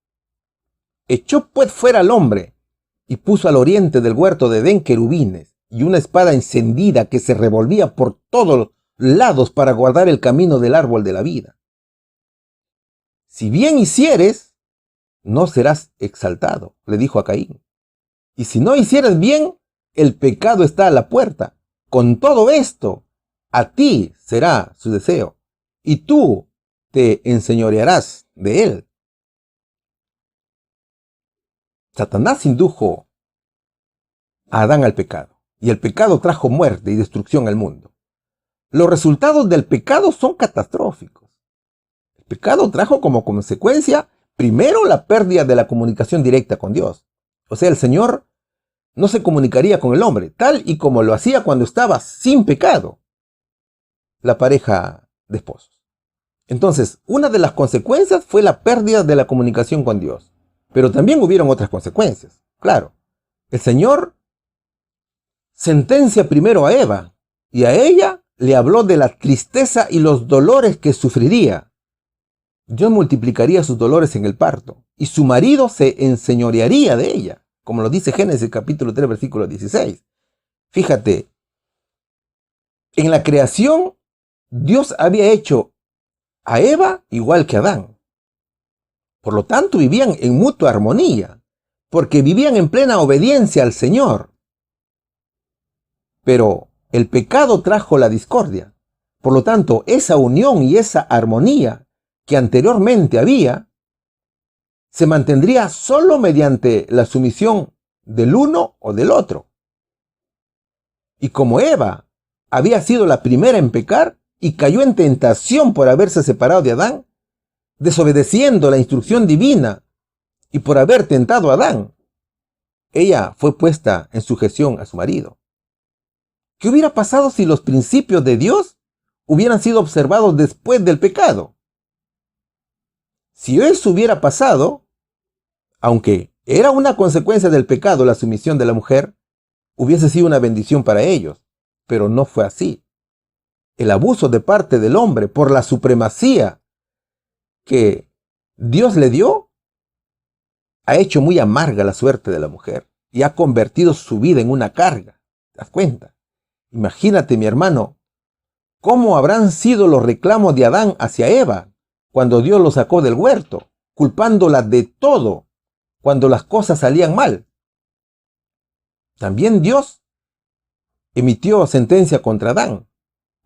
Echó pues fuera al hombre, y puso al oriente del huerto de Edén querubines, y una espada encendida que se revolvía por todos lados para guardar el camino del árbol de la vida. Si bien hicieres, no serás exaltado, le dijo a Caín. Y si no hicieres bien, el pecado está a la puerta. Con todo esto, a ti será su deseo, y tú te enseñorearás de él. Satanás indujo a Adán al pecado, y el pecado trajo muerte y destrucción al mundo. Los resultados del pecado son catastróficos. El pecado trajo como consecuencia, primero, la pérdida de la comunicación directa con Dios. O sea, el Señor no se comunicaría con el hombre, tal y como lo hacía cuando estaba sin pecado la pareja de esposos. Entonces, una de las consecuencias fue la pérdida de la comunicación con Dios. Pero también hubieron otras consecuencias. Claro, el Señor sentencia primero a Eva, y a ella le habló de la tristeza y los dolores que sufriría. Dios multiplicaría sus dolores en el parto, y su marido se enseñorearía de ella, como lo dice Génesis capítulo 3, versículo 16. Fíjate, en la creación, Dios había hecho a Eva igual que a Adán. Por lo tanto, vivían en mutua armonía, porque vivían en plena obediencia al Señor. Pero el pecado trajo la discordia. Por lo tanto, esa unión y esa armonía que anteriormente había, se mantendría solo mediante la sumisión del uno o del otro. Y como Eva había sido la primera en pecar y cayó en tentación por haberse separado de Adán, desobedeciendo la instrucción divina y por haber tentado a Adán, ella fue puesta en sujeción a su marido. ¿Qué hubiera pasado si los principios de Dios hubieran sido observados después del pecado? Si eso hubiera pasado, aunque era una consecuencia del pecado la sumisión de la mujer, hubiese sido una bendición para ellos, pero no fue así. El abuso de parte del hombre por la supremacía que Dios le dio ha hecho muy amarga la suerte de la mujer y ha convertido su vida en una carga. ¿Te das cuenta? Imagínate, mi hermano, cómo habrán sido los reclamos de Adán hacia Eva cuando Dios lo sacó del huerto, culpándola de todo cuando las cosas salían mal. También Dios emitió sentencia contra Adán,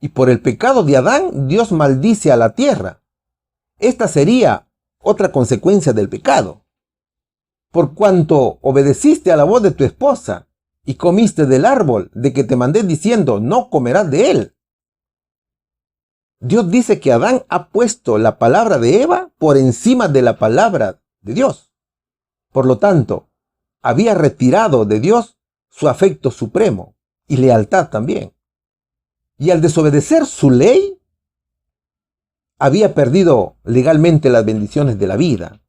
y por el pecado de Adán, Dios maldice a la tierra. Esta sería otra consecuencia del pecado. Por cuanto obedeciste a la voz de tu esposa y comiste del árbol de que te mandé diciendo, no comerás de él. Dios dice que Adán ha puesto la palabra de Eva por encima de la palabra de Dios. Por lo tanto, había retirado de Dios su afecto supremo y lealtad también. Y al desobedecer su ley, había perdido legalmente las bendiciones de la vida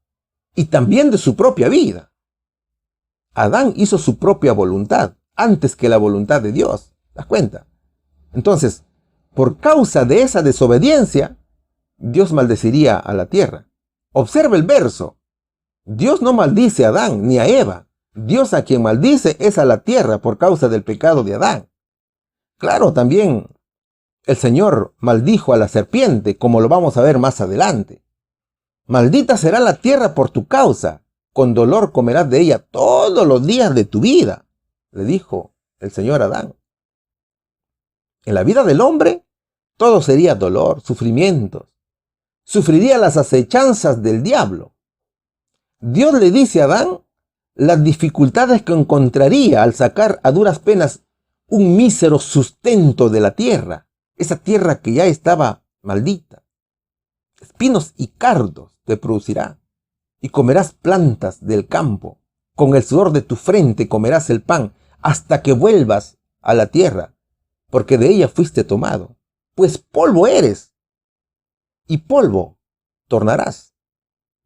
y también de su propia vida. Adán hizo su propia voluntad antes que la voluntad de Dios. ¿Te das cuenta? Entonces, por causa de esa desobediencia, Dios maldeciría a la tierra. Observa el verso. Dios no maldice a Adán ni a Eva. Dios a quien maldice es a la tierra por causa del pecado de Adán. Claro, también el Señor maldijo a la serpiente, como lo vamos a ver más adelante. Maldita será la tierra por tu causa, con dolor comerás de ella todos los días de tu vida, le dijo el Señor a Adán. En la vida del hombre, todo sería dolor, sufrimientos. Sufriría las acechanzas del diablo. Dios le dice a Adán las dificultades que encontraría al sacar a duras penas un mísero sustento de la tierra, esa tierra que ya estaba maldita. Espinos y cardos te producirá, y comerás plantas del campo. Con el sudor de tu frente comerás el pan, hasta que vuelvas a la tierra, porque de ella fuiste tomado, pues polvo eres, y polvo tornarás.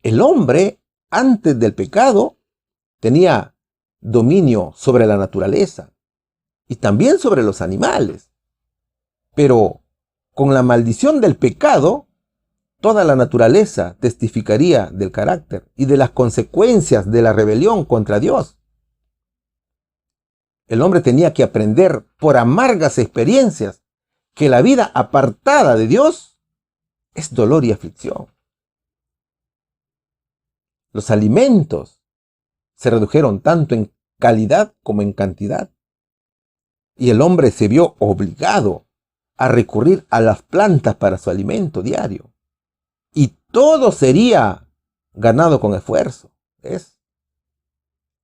El hombre, antes del pecado, tenía dominio sobre la naturaleza y también sobre los animales. Pero con la maldición del pecado, toda la naturaleza testificaría del carácter y de las consecuencias de la rebelión contra Dios. El hombre tenía que aprender por amargas experiencias que la vida apartada de Dios es dolor y aflicción. Los alimentos se redujeron tanto en calidad como en cantidad. Y el hombre se vio obligado a recurrir a las plantas para su alimento diario. Y todo sería ganado con esfuerzo. ¿Ves?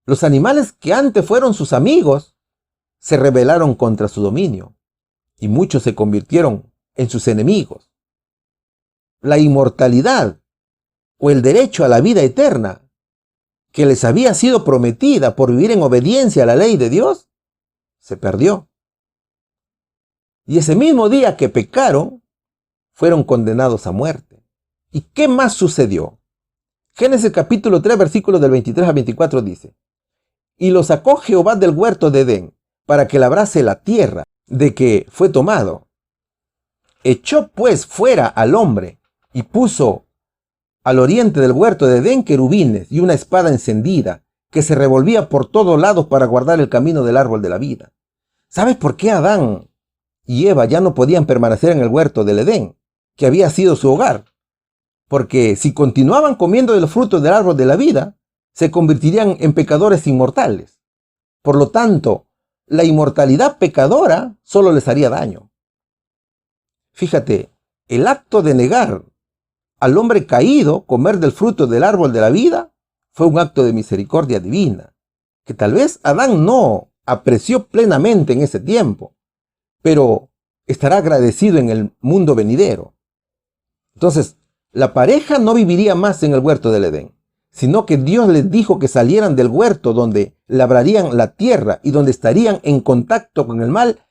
Los animales que antes fueron sus amigos se rebelaron contra su dominio y muchos se convirtieron en sus enemigos. La inmortalidad o el derecho a la vida eterna que les había sido prometida por vivir en obediencia a la ley de Dios, se perdió. Y ese mismo día que pecaron, fueron condenados a muerte. ¿Y qué más sucedió? Génesis capítulo 3, versículos del 23 al 24 dice: Y lo sacó Jehová del huerto de Edén, para que labrase la tierra de que fue tomado. Echó pues fuera al hombre, y puso al oriente del huerto de Edén querubines y una espada encendida, que se revolvía por todos lados para guardar el camino del árbol de la vida. ¿Sabes por qué Adán y Eva ya no podían permanecer en el huerto del Edén, que había sido su hogar? Porque si continuaban comiendo de los frutos del árbol de la vida, se convertirían en pecadores inmortales. Por lo tanto, la inmortalidad pecadora solo les haría daño. Fíjate, el acto de negar al hombre caído comer del fruto del árbol de la vida fue un acto de misericordia divina, que tal vez Adán no apreció plenamente en ese tiempo, pero estará agradecido en el mundo venidero. Entonces, la pareja no viviría más en el huerto del Edén, sino que Dios les dijo que salieran del huerto donde labrarían la tierra y donde estarían en contacto con el mal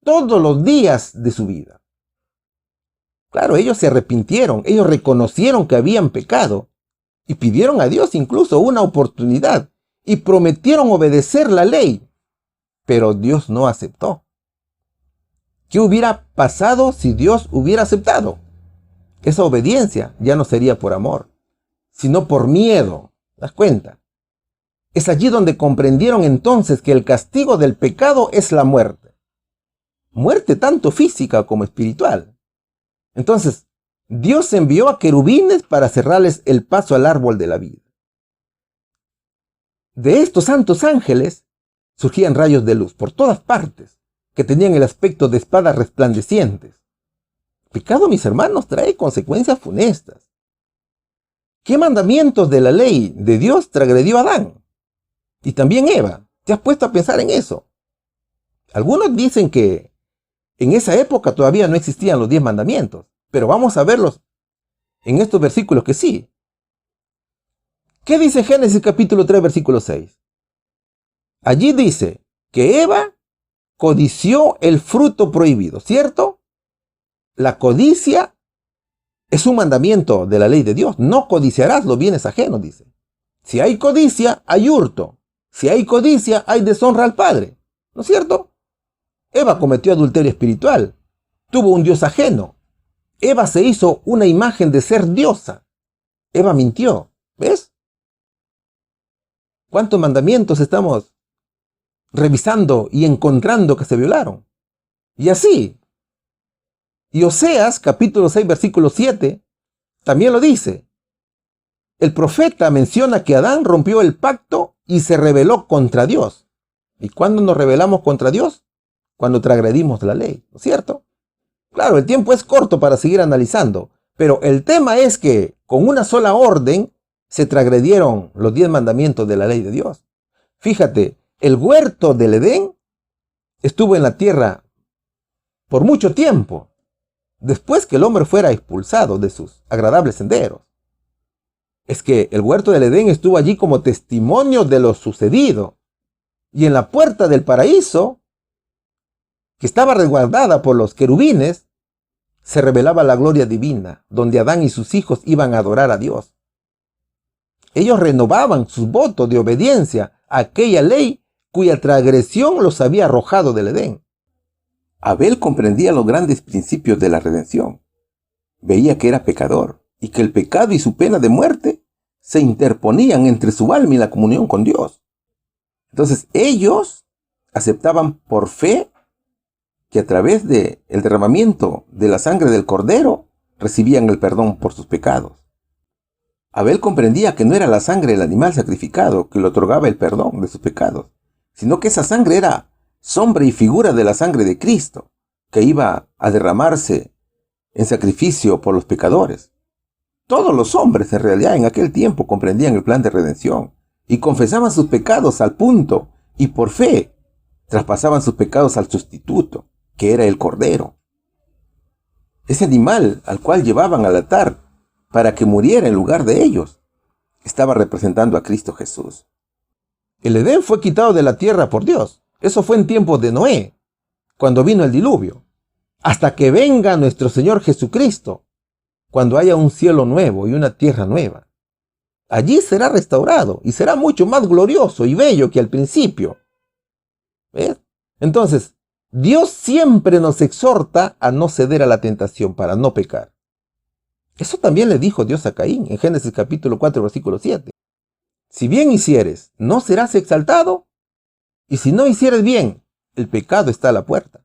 todos los días de su vida. Claro, ellos se arrepintieron, ellos reconocieron que habían pecado y pidieron a Dios incluso una oportunidad y prometieron obedecer la ley, pero Dios no aceptó. ¿Qué hubiera pasado si Dios hubiera aceptado? Esa obediencia ya no sería por amor, sino por miedo. ¿Te das cuenta? Es allí donde comprendieron entonces que el castigo del pecado es la muerte. Muerte tanto física como espiritual. Entonces, Dios envió a querubines para cerrarles el paso al árbol de la vida. De estos santos ángeles surgían rayos de luz por todas partes, que tenían el aspecto de espadas resplandecientes. El pecado, mis hermanos, trae consecuencias funestas. ¿Qué mandamientos de la ley de Dios transgredió Adán? Y también Eva. ¿Te has puesto a pensar en eso? Algunos dicen que en esa época todavía no existían los 10 mandamientos, pero vamos a verlos en estos versículos que sí. ¿Qué dice Génesis capítulo 3, versículo 6? Allí dice que Eva codició el fruto prohibido, ¿cierto? La codicia es un mandamiento de la ley de Dios. No codiciarás los bienes ajenos, dice. Si hay codicia, hay hurto. Si hay codicia, hay deshonra al Padre. ¿No es cierto? Eva cometió adulterio espiritual. Tuvo un Dios ajeno. Eva se hizo una imagen de ser diosa. Eva mintió. ¿Ves? ¿Cuántos mandamientos estamos revisando y encontrando que se violaron? Y así. Y Oseas, capítulo 6, versículo 7, también lo dice. El profeta menciona que Adán rompió el pacto y se rebeló contra Dios. ¿Y cuándo nos rebelamos contra Dios? Cuando transgredimos la ley, ¿no es cierto? Claro, el tiempo es corto para seguir analizando, pero el tema es que con una sola orden se transgredieron los 10 mandamientos de la ley de Dios. Fíjate, el huerto del Edén estuvo en la tierra por mucho tiempo, después que el hombre fuera expulsado de sus agradables senderos. Es que el huerto del Edén estuvo allí como testimonio de lo sucedido. Y en la puerta del paraíso, que estaba resguardada por los querubines, se revelaba la gloria divina, donde Adán y sus hijos iban a adorar a Dios. Ellos renovaban sus votos de obediencia a aquella ley cuya transgresión los había arrojado del Edén. Abel comprendía los grandes principios de la redención. Veía que era pecador y que el pecado y su pena de muerte se interponían entre su alma y la comunión con Dios. Entonces ellos aceptaban por fe que a través del derramamiento de la sangre del cordero recibían el perdón por sus pecados. Abel comprendía que no era la sangre del animal sacrificado que le otorgaba el perdón de sus pecados, sino que esa sangre era sombra y figura de la sangre de Cristo, que iba a derramarse en sacrificio por los pecadores. Todos los hombres en realidad en aquel tiempo comprendían el plan de redención y confesaban sus pecados al punto y por fe traspasaban sus pecados al sustituto, que era el Cordero. Ese animal al cual llevaban al altar para que muriera en lugar de ellos, estaba representando a Cristo Jesús. El Edén fue quitado de la tierra por Dios. Eso fue en tiempos de Noé, cuando vino el diluvio. Hasta que venga nuestro Señor Jesucristo, cuando haya un cielo nuevo y una tierra nueva. Allí será restaurado y será mucho más glorioso y bello que al principio. ¿Ves? Entonces, Dios siempre nos exhorta a no ceder a la tentación para no pecar. Eso también le dijo Dios a Caín en Génesis capítulo 4, versículo 7. Si bien hicieres, no serás exaltado, y si no hicieres bien, el pecado está a la puerta.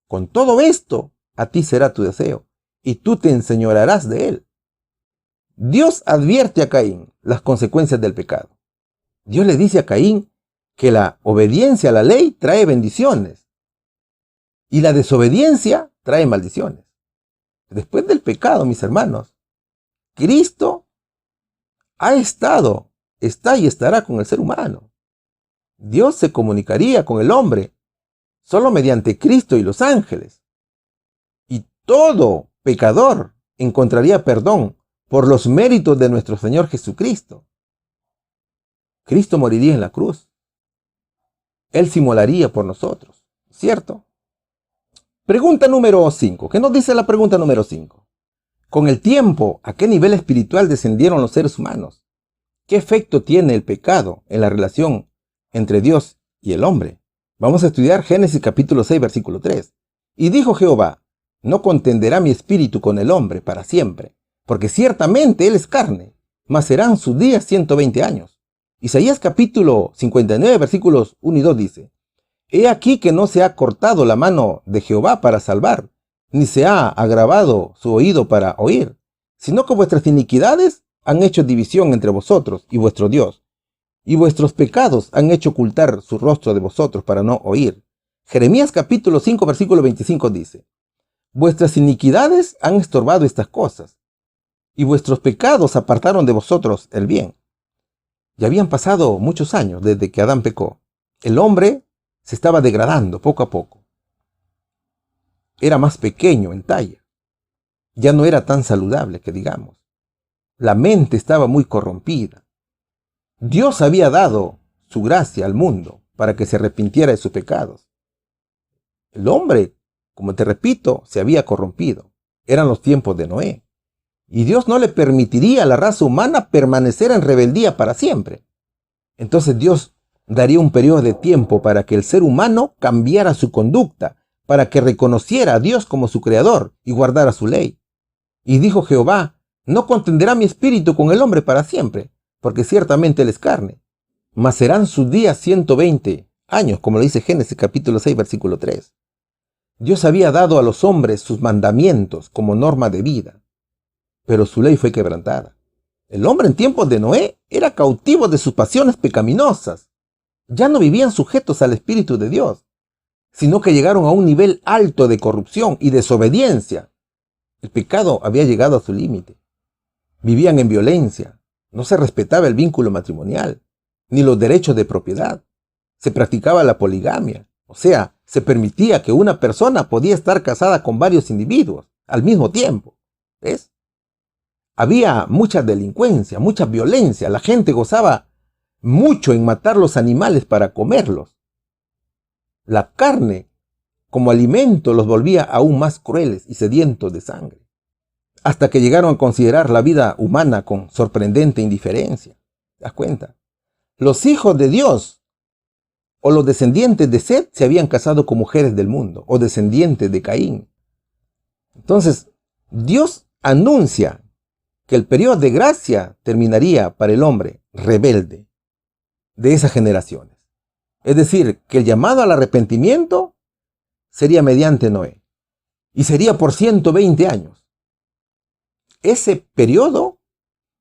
Con todo esto, a ti será tu deseo, y tú te enseñorearás de él. Dios advierte a Caín las consecuencias del pecado. Dios le dice a Caín que la obediencia a la ley trae bendiciones, y la desobediencia trae maldiciones. Después del pecado, mis hermanos, Cristo ha estado, está y estará con el ser humano. Dios se comunicaría con el hombre solo mediante Cristo y los ángeles. Y todo pecador encontraría perdón por los méritos de nuestro Señor Jesucristo. Cristo moriría en la cruz. Él se inmolaría por nosotros, ¿cierto? Pregunta número 5. ¿Qué nos dice la pregunta número 5? Con el tiempo, ¿a qué nivel espiritual descendieron los seres humanos? ¿Qué efecto tiene el pecado en la relación entre Dios y el hombre? Vamos a estudiar Génesis capítulo 6, versículo 3. Y dijo Jehová, no contenderá mi espíritu con el hombre para siempre, porque ciertamente él es carne, mas serán sus días 120 años. Isaías capítulo 59, versículos 1 y 2 dice, he aquí que no se ha cortado la mano de Jehová para salvar, ni se ha agravado su oído para oír, sino que vuestras iniquidades han hecho división entre vosotros y vuestro Dios, y vuestros pecados han hecho ocultar su rostro de vosotros para no oír. Jeremías capítulo 5, versículo 25 dice, vuestras iniquidades han estorbado estas cosas, y vuestros pecados apartaron de vosotros el bien. Ya habían pasado muchos años desde que Adán pecó. El hombre se estaba degradando poco a poco. Era más pequeño en talla. ya no era tan saludable que digamos. La mente estaba muy corrompida. Dios había dado su gracia al mundo para que se arrepintiera de sus pecados. El hombre, como te repito, se había corrompido. Eran los tiempos de Noé. Y Dios no le permitiría a la raza humana permanecer en rebeldía para siempre. Entonces Dios daría un periodo de tiempo para que el ser humano cambiara su conducta, para que reconociera a Dios como su creador y guardara su ley. Y dijo Jehová: no contenderá mi espíritu con el hombre para siempre, porque ciertamente él es carne, mas serán sus días 120 años, como lo dice Génesis capítulo 6, versículo 3. Dios había dado a los hombres sus mandamientos como norma de vida, pero su ley fue quebrantada. El hombre en tiempos de Noé era cautivo de sus pasiones pecaminosas. Ya no vivían sujetos al Espíritu de Dios, sino que llegaron a un nivel alto de corrupción y desobediencia. El pecado había llegado a su límite. Vivían en violencia, no se respetaba el vínculo matrimonial, ni los derechos de propiedad. Se practicaba la poligamia, o sea, se permitía que una persona podía estar casada con varios individuos al mismo tiempo. ¿Ves? Había mucha delincuencia, mucha violencia. La gente gozaba mucho en matar los animales para comerlos. La carne, como alimento, los volvía aún más crueles y sedientos de sangre, hasta que llegaron a considerar la vida humana con sorprendente indiferencia. ¿Te das cuenta? Los hijos de Dios o los descendientes de Set se habían casado con mujeres del mundo, o descendientes de Caín. Entonces, Dios anuncia que el periodo de gracia terminaría para el hombre rebelde de esas generaciones. Es decir, que el llamado al arrepentimiento sería mediante Noé, y sería por 120 años. Ese periodo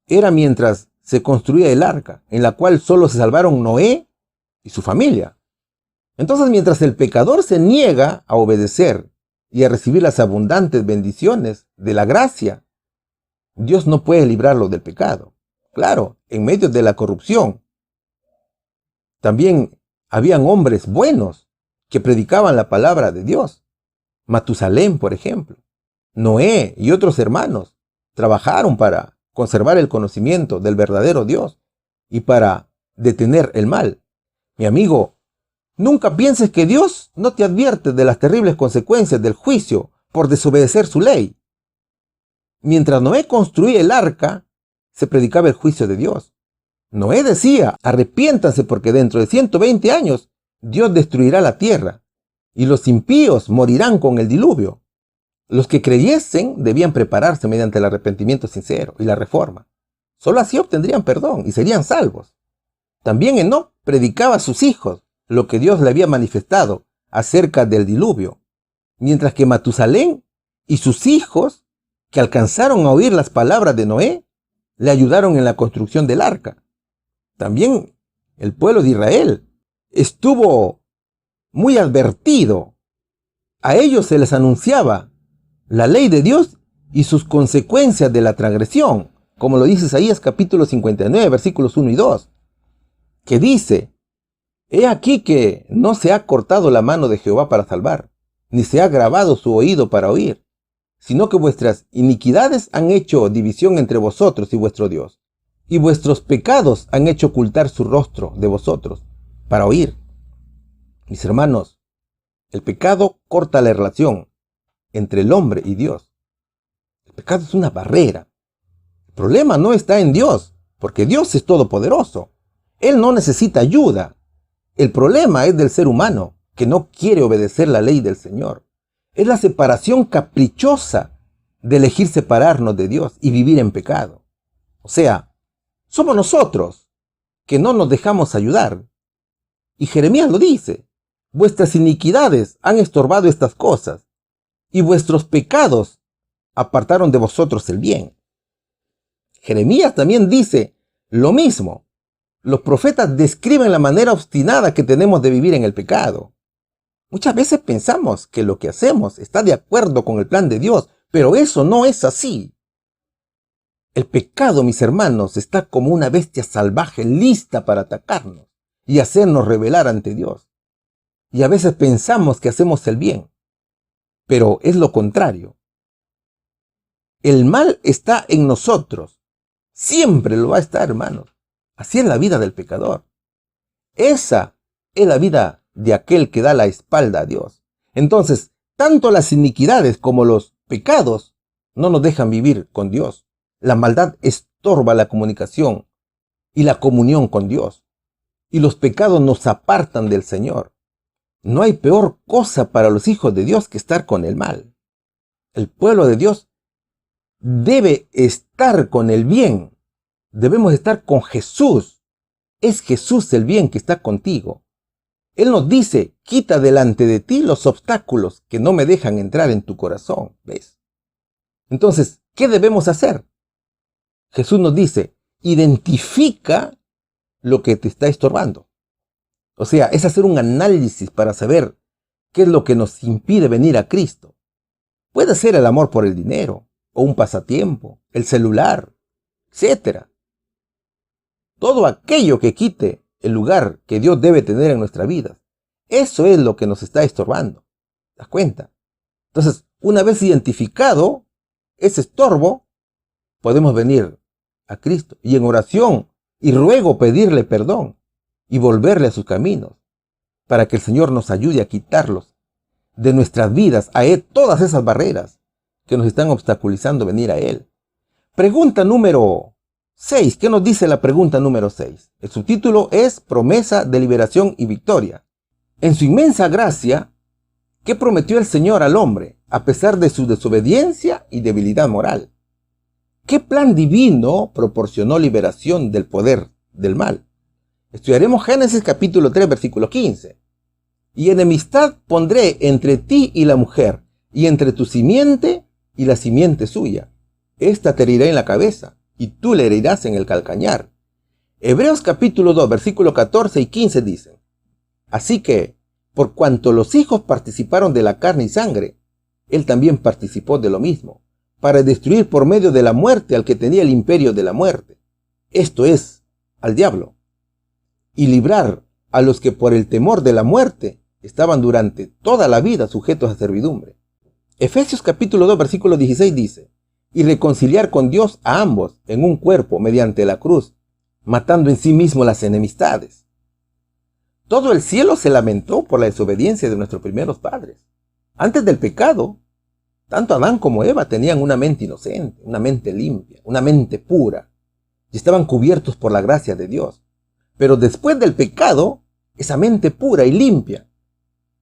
era mientras se construía el arca, en la cual solo se salvaron Noé y su familia. Entonces, mientras el pecador se niega a obedecer y a recibir las abundantes bendiciones de la gracia, Dios no puede librarlo del pecado. Claro, en medio de la corrupción, también habían hombres buenos que predicaban la palabra de Dios. Matusalén, por ejemplo, Noé y otros hermanos trabajaron para conservar el conocimiento del verdadero Dios y para detener el mal. Mi amigo, nunca pienses que Dios no te advierte de las terribles consecuencias del juicio por desobedecer su ley. Mientras Noé construía el arca, se predicaba el juicio de Dios. Noé decía: arrepiéntanse, porque dentro de 120 años Dios destruirá la tierra y los impíos morirán con el diluvio. Los que creyesen debían prepararse mediante el arrepentimiento sincero y la reforma. Solo así obtendrían perdón y serían salvos. También Enoc predicaba a sus hijos lo que Dios le había manifestado acerca del diluvio, mientras que Matusalén y sus hijos, que alcanzaron a oír las palabras de Noé, le ayudaron en la construcción del arca. También el pueblo de Israel estuvo muy advertido. A ellos se les anunciaba la ley de Dios y sus consecuencias de la transgresión, como lo dice Isaías capítulo 59, versículos 1 y 2, que dice: he aquí que no se ha cortado la mano de Jehová para salvar, ni se ha agravado su oído para oír, sino que vuestras iniquidades han hecho división entre vosotros y vuestro Dios, y vuestros pecados han hecho ocultar su rostro de vosotros para oír. Mis hermanos, el pecado corta la relación entre el hombre y Dios. El pecado es una barrera. El problema no está en Dios, porque Dios es todopoderoso. Él no necesita ayuda. El problema es del ser humano, que no quiere obedecer la ley del Señor. Es la separación caprichosa de elegir separarnos de Dios y vivir en pecado. O sea, somos nosotros que no nos dejamos ayudar. Y Jeremías lo dice: vuestras iniquidades han estorbado estas cosas, y vuestros pecados apartaron de vosotros el bien. Jeremías también dice lo mismo. Los profetas describen la manera obstinada que tenemos de vivir en el pecado. Muchas veces pensamos que lo que hacemos está de acuerdo con el plan de Dios, pero eso no es así. El pecado, mis hermanos, está como una bestia salvaje lista para atacarnos y hacernos rebelar ante Dios. Y a veces pensamos que hacemos el bien, pero es lo contrario. El mal está en nosotros. Siempre lo va a estar, hermanos. Así es la vida del pecador. Esa es la vida de aquel que da la espalda a Dios. Entonces, tanto las iniquidades como los pecados no nos dejan vivir con Dios. La maldad estorba la comunicación y la comunión con Dios. Y los pecados nos apartan del Señor. No hay peor cosa para los hijos de Dios que estar con el mal. El pueblo de Dios debe estar con el bien. Debemos estar con Jesús. Es Jesús el bien que está contigo. Él nos dice, quita delante de ti los obstáculos que no me dejan entrar en tu corazón. ¿Ves? Entonces, ¿qué debemos hacer? Jesús nos dice, identifica lo que te está estorbando. O sea, es hacer un análisis para saber qué es lo que nos impide venir a Cristo. Puede ser el amor por el dinero, o un pasatiempo, el celular, etc. Todo aquello que quite el lugar que Dios debe tener en nuestra vida. Eso es lo que nos está estorbando. ¿Te das cuenta? Entonces, una vez identificado ese estorbo, podemos venir a Cristo y en oración y ruego pedirle perdón y volverle a sus caminos para que el Señor nos ayude a quitarlos de nuestras vidas, a Él, todas esas barreras que nos están obstaculizando venir a Él. Pregunta número 6. ¿Qué nos dice la pregunta número 6? El subtítulo es Promesa de liberación y victoria. En su inmensa gracia, ¿qué prometió el Señor al hombre a pesar de su desobediencia y debilidad moral? ¿Qué plan divino proporcionó liberación del poder del mal? Estudiaremos Génesis capítulo 3, versículo 15. Y enemistad pondré entre ti y la mujer, y entre tu simiente y la simiente suya. Esta te herirá en la cabeza, y tú le herirás en el calcañar. Hebreos capítulo 2, versículo 14 y 15 dicen, así que, por cuanto los hijos participaron de la carne y sangre, él también participó de lo mismo, para destruir por medio de la muerte al que tenía el imperio de la muerte, esto es, al diablo, y librar a los que por el temor de la muerte estaban durante toda la vida sujetos a servidumbre. Efesios capítulo 2, versículo 16 dice, y reconciliar con Dios a ambos en un cuerpo mediante la cruz, matando en sí mismo las enemistades. Todo el cielo se lamentó por la desobediencia de nuestros primeros padres. Antes del pecado, tanto Adán como Eva tenían una mente inocente, una mente limpia, una mente pura, y estaban cubiertos por la gracia de Dios. Pero después del pecado, esa mente pura y limpia,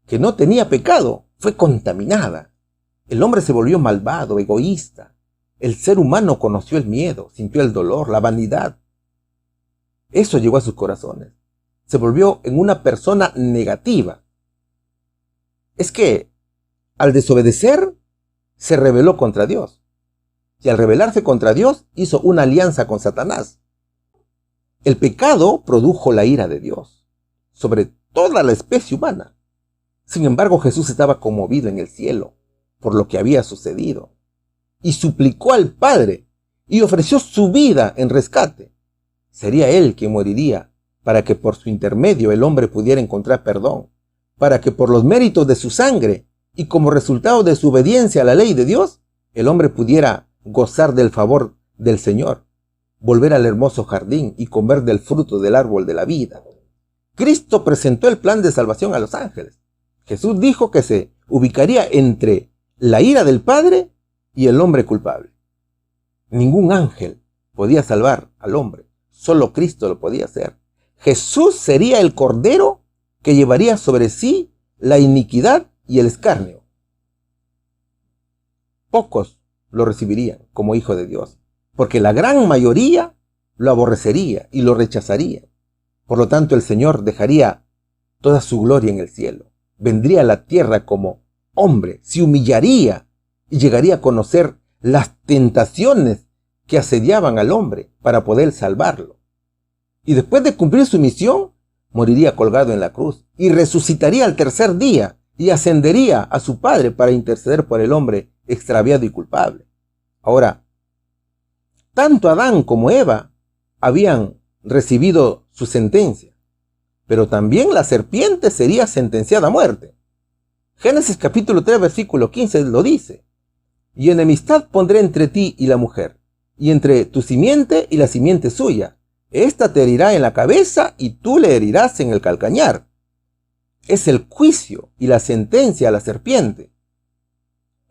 que no tenía pecado, fue contaminada. El hombre se volvió malvado, egoísta. El ser humano conoció el miedo, sintió el dolor, la vanidad. Eso llegó a sus corazones. Se volvió en una persona negativa. Es que, al desobedecer, se rebeló contra Dios. Y al rebelarse contra Dios, hizo una alianza con Satanás. El pecado produjo la ira de Dios sobre toda la especie humana. Sin embargo, Jesús estaba conmovido en el cielo por lo que había sucedido y suplicó al Padre y ofreció su vida en rescate. Sería Él quien moriría para que por su intermedio el hombre pudiera encontrar perdón, para que por los méritos de su sangre y como resultado de su obediencia a la ley de Dios, el hombre pudiera gozar del favor del Señor, volver al hermoso jardín y comer del fruto del árbol de la vida. Cristo presentó el plan de salvación a los ángeles. Jesús dijo que se ubicaría entre la ira del Padre y el hombre culpable. Ningún ángel podía salvar al hombre, solo Cristo lo podía hacer. Jesús sería el Cordero que llevaría sobre sí la iniquidad y el escarnio. Pocos lo recibirían como hijo de Dios, porque la gran mayoría lo aborrecería y lo rechazaría. Por lo tanto, el Señor dejaría toda su gloria en el cielo. Vendría a la tierra como hombre, se humillaría y llegaría a conocer las tentaciones que asediaban al hombre para poder salvarlo. Y después de cumplir su misión, moriría colgado en la cruz y resucitaría al tercer día y ascendería a su Padre para interceder por el hombre extraviado y culpable. Ahora, tanto Adán como Eva habían recibido su sentencia, pero también la serpiente sería sentenciada a muerte. Génesis capítulo 3, versículo 15 lo dice. Y enemistad pondré entre ti y la mujer, y entre tu simiente y la simiente suya. Esta te herirá en la cabeza y tú le herirás en el calcañar. Es el juicio y la sentencia a la serpiente.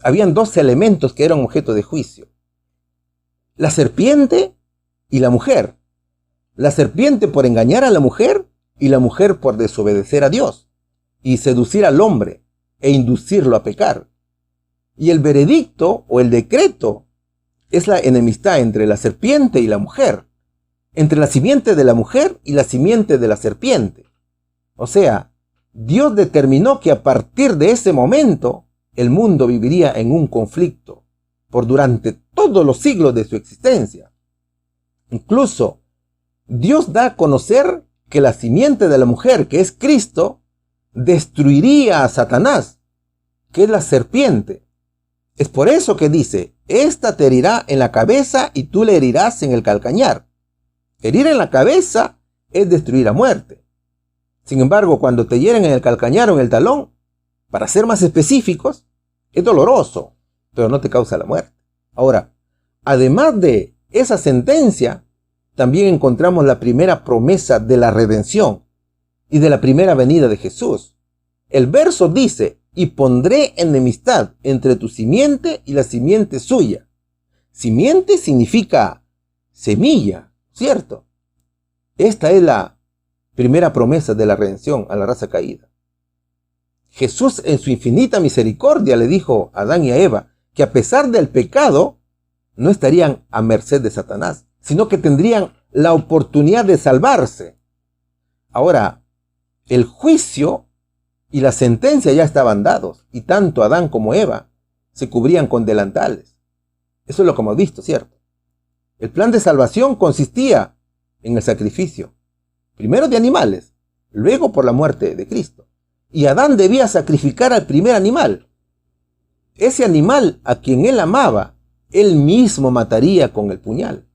Habían dos elementos que eran objeto de juicio: la serpiente y la mujer. La serpiente por engañar a la mujer y la mujer por desobedecer a Dios y seducir al hombre e inducirlo a pecar. Y el veredicto o el decreto es la enemistad entre la serpiente y la mujer, entre la simiente de la mujer y la simiente de la serpiente. O sea, Dios determinó que a partir de ese momento el mundo viviría en un conflicto por durante todos los siglos de su existencia. Incluso Dios da a conocer que la simiente de la mujer, que es Cristo, destruiría a Satanás, que es la serpiente. Es por eso que dice: esta te herirá en la cabeza y tú le herirás en el calcañar. Herir en la cabeza es destruir a muerte. Sin embargo, cuando te hieren en el calcañar o en el talón, para ser más específicos, es doloroso, pero no te causa la muerte. Ahora, además de esa sentencia, también encontramos la primera promesa de la redención y de la primera venida de Jesús. El verso dice: y pondré enemistad entre tu simiente y la simiente suya. Simiente significa semilla, ¿cierto? Esta es la primera promesa de la redención a la raza caída. Jesús, en su infinita misericordia, le dijo a Adán y a Eva que a pesar del pecado no estarían a merced de Satanás, sino que tendrían la oportunidad de salvarse. Ahora, el juicio y la sentencia ya estaban dados, y tanto Adán como Eva se cubrían con delantales. Eso es lo que hemos visto, ¿cierto? El plan de salvación consistía en el sacrificio, primero de animales, luego por la muerte de Cristo. Y Adán debía sacrificar al primer animal. Ese animal a quien él amaba, él mismo mataría con el puñal.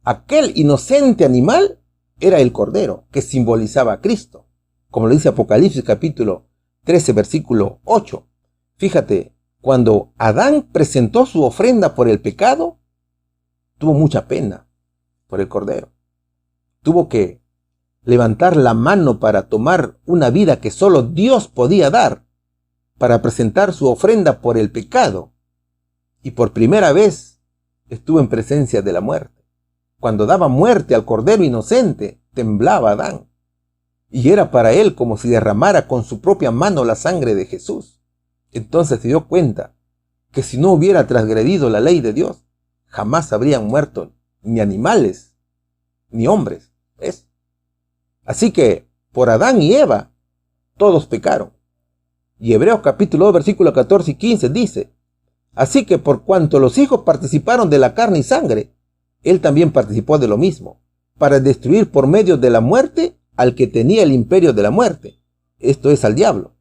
Aquel inocente animal era el cordero, que simbolizaba a Cristo, como lo dice Apocalipsis capítulo 13, versículo 8. Fíjate, cuando Adán presentó su ofrenda por el pecado, tuvo mucha pena por el cordero. Tuvo que levantar la mano para tomar una vida que solo Dios podía dar, para presentar su ofrenda por el pecado. Y por primera vez estuvo en presencia de la muerte. Cuando daba muerte al cordero inocente, temblaba Adán. Y era para él como si derramara con su propia mano la sangre de Jesús. Entonces se dio cuenta que si no hubiera transgredido la ley de Dios, jamás habrían muerto ni animales, ni hombres. ¿Ves? Así que por Adán y Eva, todos pecaron. Y Hebreos capítulo 2, versículos 14 y 15 dice: así que por cuanto los hijos participaron de la carne y sangre, él también participó de lo mismo, para destruir por medio de la muerte al que tenía el imperio de la muerte, esto es, al diablo,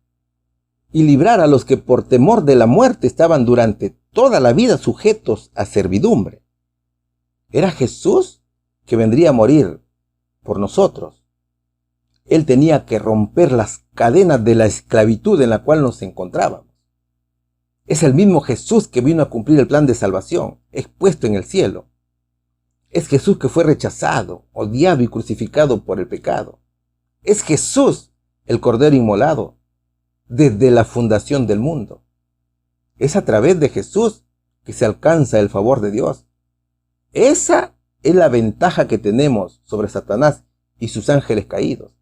y librar a los que por temor de la muerte estaban durante toda la vida sujetos a servidumbre. Era Jesús que vendría a morir por nosotros. Él tenía que romper las cadenas de la esclavitud en la cual nos encontrábamos. Es el mismo Jesús que vino a cumplir el plan de salvación, expuesto en el cielo. Es Jesús que fue rechazado, odiado y crucificado por el pecado. Es Jesús, el Cordero inmolado, desde la fundación del mundo. Es a través de Jesús que se alcanza el favor de Dios. Esa es la ventaja que tenemos sobre Satanás y sus ángeles caídos.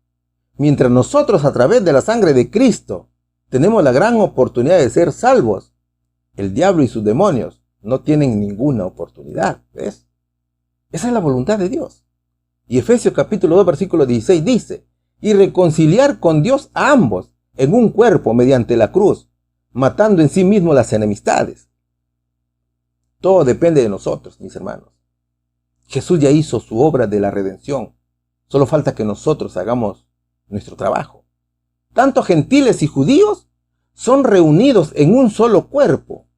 Mientras nosotros, a través de la sangre de Cristo, tenemos la gran oportunidad de ser salvos, el diablo y sus demonios no tienen ninguna oportunidad. ¿Ves? Esa es la voluntad de Dios. Y Efesios capítulo 2, versículo 16 dice: y reconciliar con Dios a ambos en un cuerpo mediante la cruz, matando en sí mismo las enemistades. Todo depende de nosotros, mis hermanos. Jesús ya hizo su obra de la redención. Solo falta que nosotros hagamos nuestro trabajo. Tanto gentiles y judíos son reunidos en un solo cuerpo,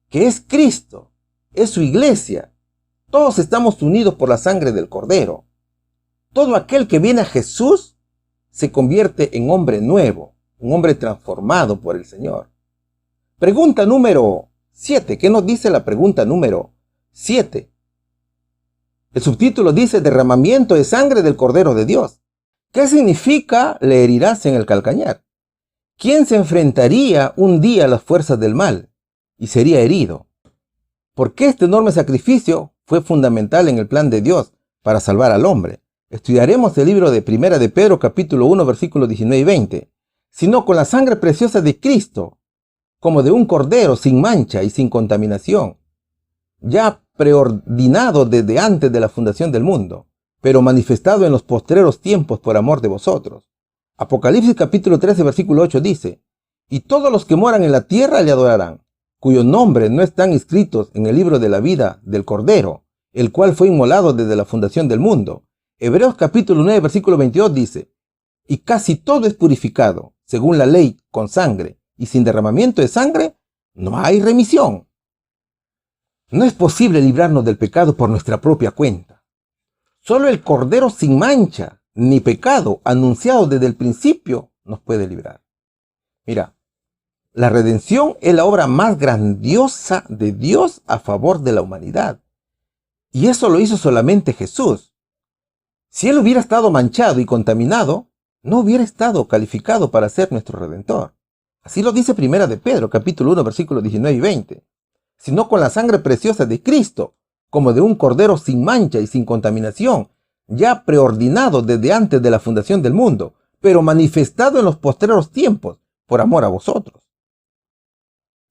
que es Cristo, es su iglesia. Todos estamos unidos por la sangre del Cordero. Todo aquel que viene a Jesús se convierte en hombre nuevo, un hombre transformado por el Señor. Pregunta número 7. ¿Qué nos dice la pregunta número 7? El subtítulo dice derramamiento de sangre del Cordero de Dios. ¿Qué significa le herirás en el calcañar? ¿Quién se enfrentaría un día a las fuerzas del mal y sería herido? ¿Por qué este enorme sacrificio fue fundamental en el plan de Dios para salvar al hombre? Estudiaremos el libro de Primera de Pedro, capítulo 1, versículos 19 y 20. Sino con la sangre preciosa de Cristo, como de un cordero sin mancha y sin contaminación, ya preordinado desde antes de la fundación del mundo, pero manifestado en los postreros tiempos por amor de vosotros. Apocalipsis capítulo 13, versículo 8 dice, y todos los que moran en la tierra le adorarán, cuyos nombres no están inscritos en el libro de la vida del Cordero, el cual fue inmolado desde la fundación del mundo. Hebreos capítulo 9, versículo 22 dice, y casi todo es purificado, según la ley, con sangre, y sin derramamiento de sangre, no hay remisión. No es posible librarnos del pecado por nuestra propia cuenta. Solo el Cordero sin mancha ni pecado, anunciado desde el principio, nos puede librar. Mira, la redención es la obra más grandiosa de Dios a favor de la humanidad. Y eso lo hizo solamente Jesús. Si Él hubiera estado manchado y contaminado, no hubiera estado calificado para ser nuestro Redentor. Así lo dice Primera de Pedro, capítulo 1, versículos 19 y 20. Sino con la sangre preciosa de Cristo, como de un cordero sin mancha y sin contaminación, ya preordinado desde antes de la fundación del mundo, pero manifestado en los postreros tiempos, por amor a vosotros.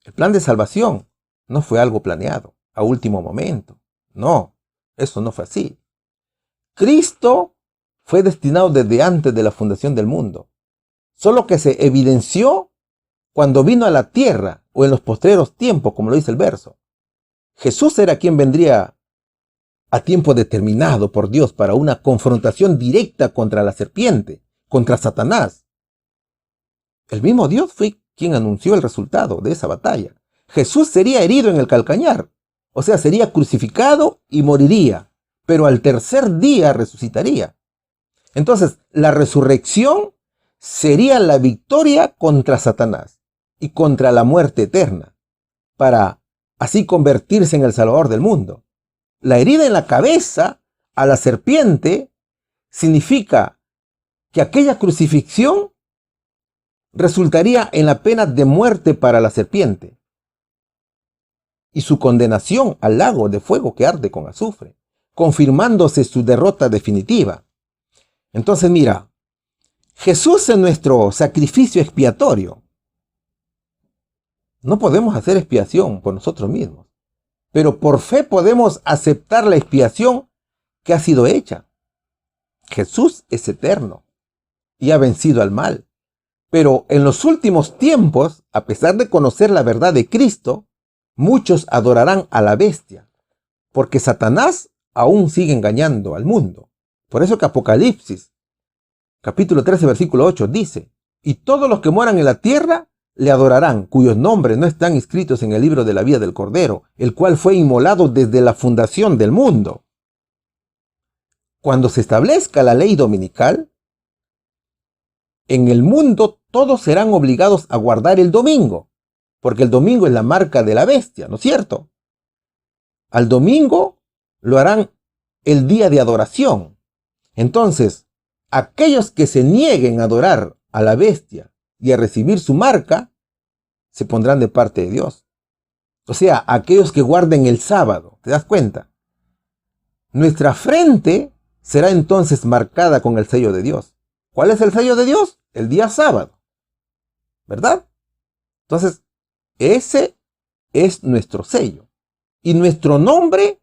El plan de salvación no fue algo planeado a último momento. No, eso no fue así. Cristo fue destinado desde antes de la fundación del mundo, solo que se evidenció cuando vino a la tierra o en los postreros tiempos, como lo dice el verso. Jesús era quien vendría a tiempo determinado por Dios para una confrontación directa contra la serpiente, contra Satanás. El mismo Dios fue quien anunció el resultado de esa batalla. Jesús sería herido en el calcañar, o sea, sería crucificado y moriría, pero al tercer día resucitaría. Entonces, la resurrección sería la victoria contra Satanás y contra la muerte eterna, para así convertirse en el Salvador del mundo. La herida en la cabeza a la serpiente significa que aquella crucifixión resultaría en la pena de muerte para la serpiente y su condenación al lago de fuego que arde con azufre, confirmándose su derrota definitiva. Entonces mira, Jesús es nuestro sacrificio expiatorio. No podemos hacer expiación por nosotros mismos, pero por fe podemos aceptar la expiación que ha sido hecha. Jesús es eterno y ha vencido al mal. Pero en los últimos tiempos, a pesar de conocer la verdad de Cristo, muchos adorarán a la bestia, porque Satanás aún sigue engañando al mundo. Por eso que Apocalipsis, capítulo 13, versículo 8, dice, y todos los que moran en la tierra le adorarán, cuyos nombres no están inscritos en el libro de la vida del Cordero, el cual fue inmolado desde la fundación del mundo. Cuando se establezca la ley dominical, en el mundo todos serán obligados a guardar el domingo, porque el domingo es la marca de la bestia, ¿no es cierto? Al domingo lo harán el día de adoración. Entonces, aquellos que se nieguen a adorar a la bestia y a recibir su marca, se pondrán de parte de Dios. O sea, aquellos que guarden el sábado, ¿te das cuenta? Nuestra frente será entonces marcada con el sello de Dios. ¿Cuál es el sello de Dios? El día sábado, ¿verdad? Entonces, ese es nuestro sello. Y nuestro nombre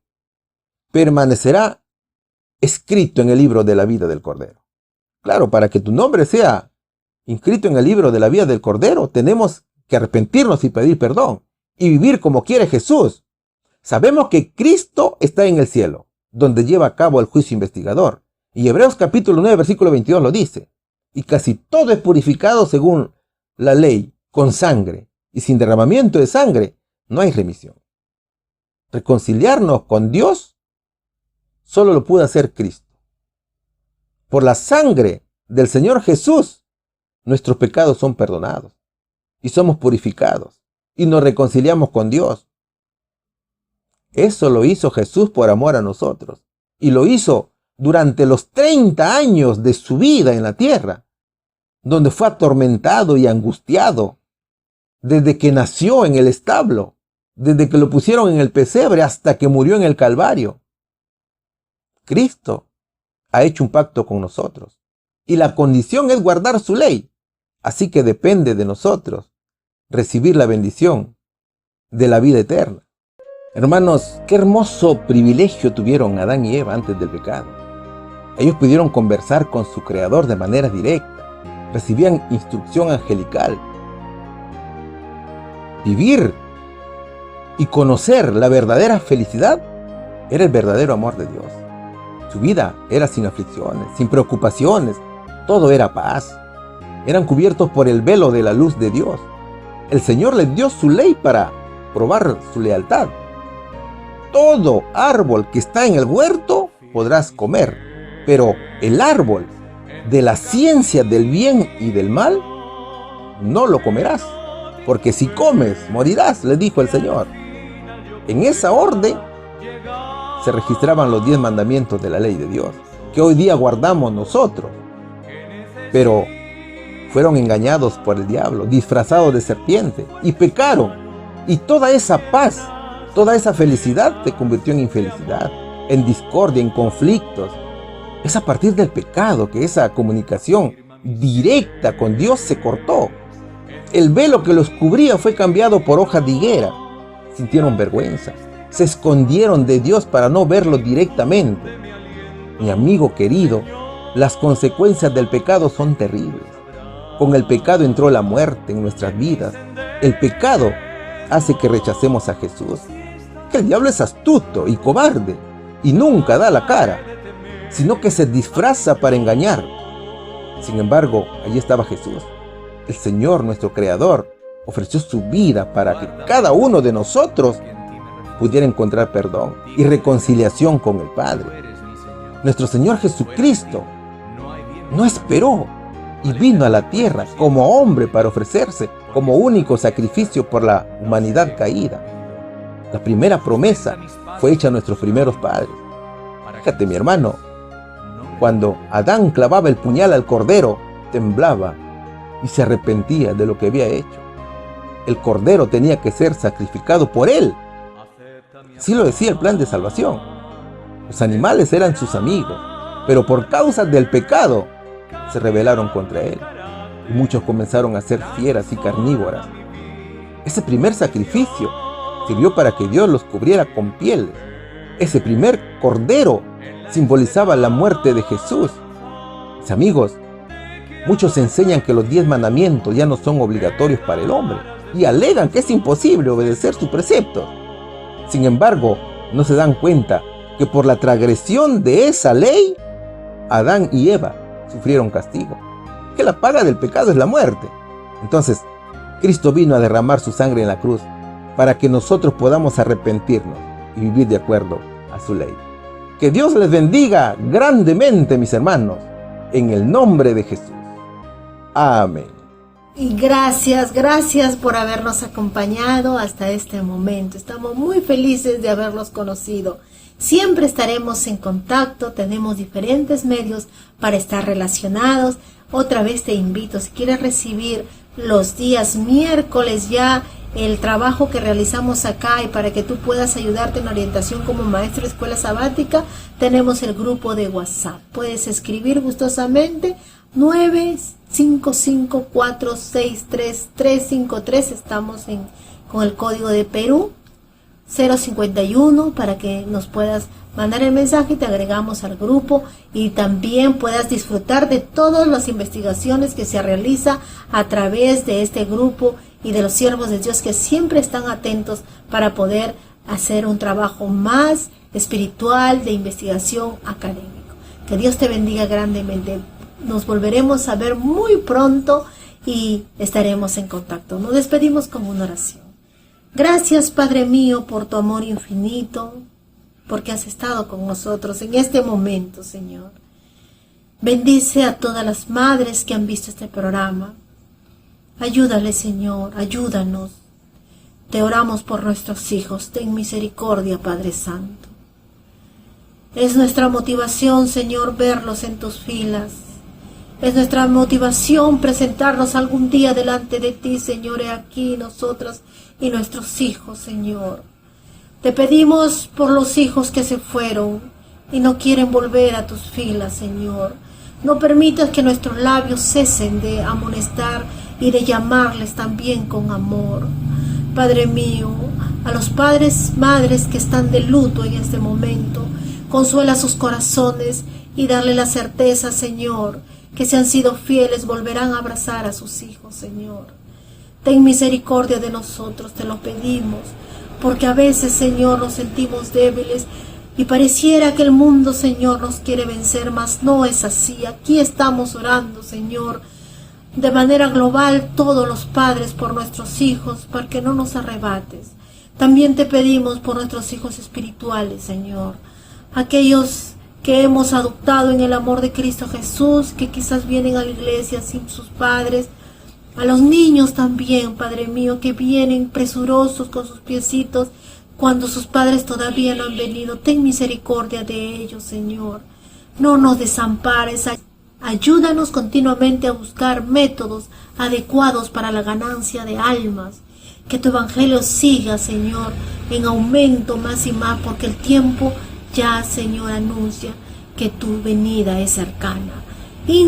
permanecerá escrito en el libro de la vida del Cordero. Claro, para que tu nombre sea inscrito en el libro de la vida del Cordero, tenemos que arrepentirnos y pedir perdón y vivir como quiere Jesús. Sabemos que Cristo está en el cielo, donde lleva a cabo el juicio investigador. Y Hebreos capítulo 9, versículo 22 lo dice. Y casi todo es purificado según la ley, con sangre, y sin derramamiento de sangre no hay remisión. Reconciliarnos con Dios solo lo pudo hacer Cristo. Por la sangre del Señor Jesús, nuestros pecados son perdonados y somos purificados y nos reconciliamos con Dios Eso lo hizo Jesús por amor a nosotros. Y lo hizo durante los 30 años de su vida en la tierra, donde fue atormentado y angustiado, desde que nació en el establo, desde que lo pusieron en el pesebre hasta que murió en el Calvario. Cristo ha hecho un pacto con nosotros y la condición es guardar su ley. Así que depende de nosotros recibir la bendición de la vida eterna. Hermanos, qué hermoso privilegio tuvieron Adán y Eva antes del pecado. Ellos pudieron conversar con su Creador de manera directa, recibían instrucción angelical. Vivir y conocer la verdadera felicidad era el verdadero amor de Dios. Su vida era sin aflicciones, sin preocupaciones, todo era paz. Eran cubiertos por el velo de la luz de Dios. El Señor les dio su ley para probar su lealtad. Todo árbol que está en el huerto podrás comer, pero el árbol de la ciencia del bien y del mal no lo comerás, porque si comes morirás, les dijo el Señor. En esa orden se registraban los 10 mandamientos de la ley de Dios, que hoy día guardamos nosotros. Pero fueron engañados por el diablo, disfrazados de serpiente, y pecaron. Y toda esa paz, toda esa felicidad se convirtió en infelicidad, en discordia, en conflictos. Es a partir del pecado que esa comunicación directa con Dios se cortó. El velo que los cubría fue cambiado por hojas de higuera. Sintieron vergüenza, se escondieron de Dios para no verlo directamente. Mi amigo querido, las consecuencias del pecado son terribles. Con el pecado entró la muerte en nuestras vidas. El pecado hace que rechacemos a Jesús. El diablo es astuto y cobarde y nunca da la cara, sino que se disfraza para engañar. Sin embargo, allí estaba Jesús. El Señor, nuestro Creador, ofreció su vida para que cada uno de nosotros pudiera encontrar perdón y reconciliación con el Padre. Nuestro Señor Jesucristo no esperó y vino a la tierra como hombre para ofrecerse como único sacrificio por la humanidad caída. La primera promesa fue hecha a nuestros primeros padres. Fíjate, mi hermano, cuando Adán clavaba el puñal al cordero, temblaba y se arrepentía de lo que había hecho. El cordero tenía que ser sacrificado por él. Así lo decía el plan de salvación. Los animales eran sus amigos, pero por causa del pecado se rebelaron contra él. Y muchos comenzaron a ser fieras y carnívoras. Ese primer sacrificio sirvió para que Dios los cubriera con pieles. Ese primer cordero simbolizaba la muerte de Jesús. Mis amigos, muchos enseñan que los 10 mandamientos ya no son obligatorios para el hombre y alegan que es imposible obedecer sus preceptos. Sin embargo, no se dan cuenta que por la transgresión de esa ley, Adán y Eva sufrieron castigo, que la paga del pecado es la muerte. Entonces, Cristo vino a derramar su sangre en la cruz para que nosotros podamos arrepentirnos y vivir de acuerdo a su ley. Que Dios les bendiga grandemente, mis hermanos, en el nombre de Jesús. Amén. Y gracias por habernos acompañado hasta este momento. Estamos muy felices de haberlos conocido. Siempre estaremos en contacto, tenemos diferentes medios para estar relacionados. Otra vez te invito, si quieres recibir los días miércoles ya el trabajo que realizamos acá y para que tú puedas ayudarte en orientación como maestro de escuela sabática, tenemos el grupo de WhatsApp. Puedes escribir gustosamente 955463353. Estamos con el código de Perú 051 para que nos puedas mandar el mensaje y te agregamos al grupo y también puedas disfrutar de todas las investigaciones que se realiza a través de este grupo y de los siervos de Dios que siempre están atentos para poder hacer un trabajo más espiritual de investigación académico. Que Dios te bendiga grandemente. Nos volveremos a ver muy pronto y estaremos en contacto. Nos despedimos con una oración. Gracias, Padre mío, por tu amor infinito, porque has estado con nosotros en este momento, Señor. Bendice a todas las madres que han visto este programa. Ayúdale, Señor, ayúdanos. Te oramos por nuestros hijos. Ten misericordia, Padre Santo. Es nuestra motivación, Señor, verlos en tus filas. Es nuestra motivación presentarnos algún día delante de ti, Señor. He aquí nosotras y nuestros hijos, Señor. Te pedimos por los hijos que se fueron y no quieren volver a tus filas, Señor. No permitas que nuestros labios cesen de amonestar y de llamarles también con amor. Padre mío, a los padres, madres que están de luto en este momento, consuela sus corazones y darle la certeza, Señor, que si han sido fieles volverán a abrazar a sus hijos, Señor. Ten misericordia de nosotros, te lo pedimos, porque a veces, Señor, nos sentimos débiles y pareciera que el mundo, Señor, nos quiere vencer, mas no es así. Aquí estamos orando, Señor, de manera global, todos los padres por nuestros hijos, para que no nos arrebates. También te pedimos por nuestros hijos espirituales, Señor, aquellos que hemos adoptado en el amor de Cristo Jesús, que quizás vienen a la iglesia sin sus padres, a los niños también, Padre mío, que vienen presurosos con sus piecitos cuando sus padres todavía no han venido. Ten misericordia de ellos, Señor. No nos desampares. Ayúdanos continuamente a buscar métodos adecuados para la ganancia de almas. Que tu evangelio siga, Señor, en aumento más y más, porque el tiempo ya, Señor, anuncia que tu venida es cercana. Y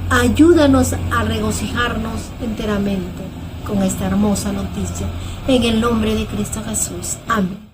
ayúdanos a regocijarnos enteramente con esta hermosa noticia. En el nombre de Cristo Jesús. Amén.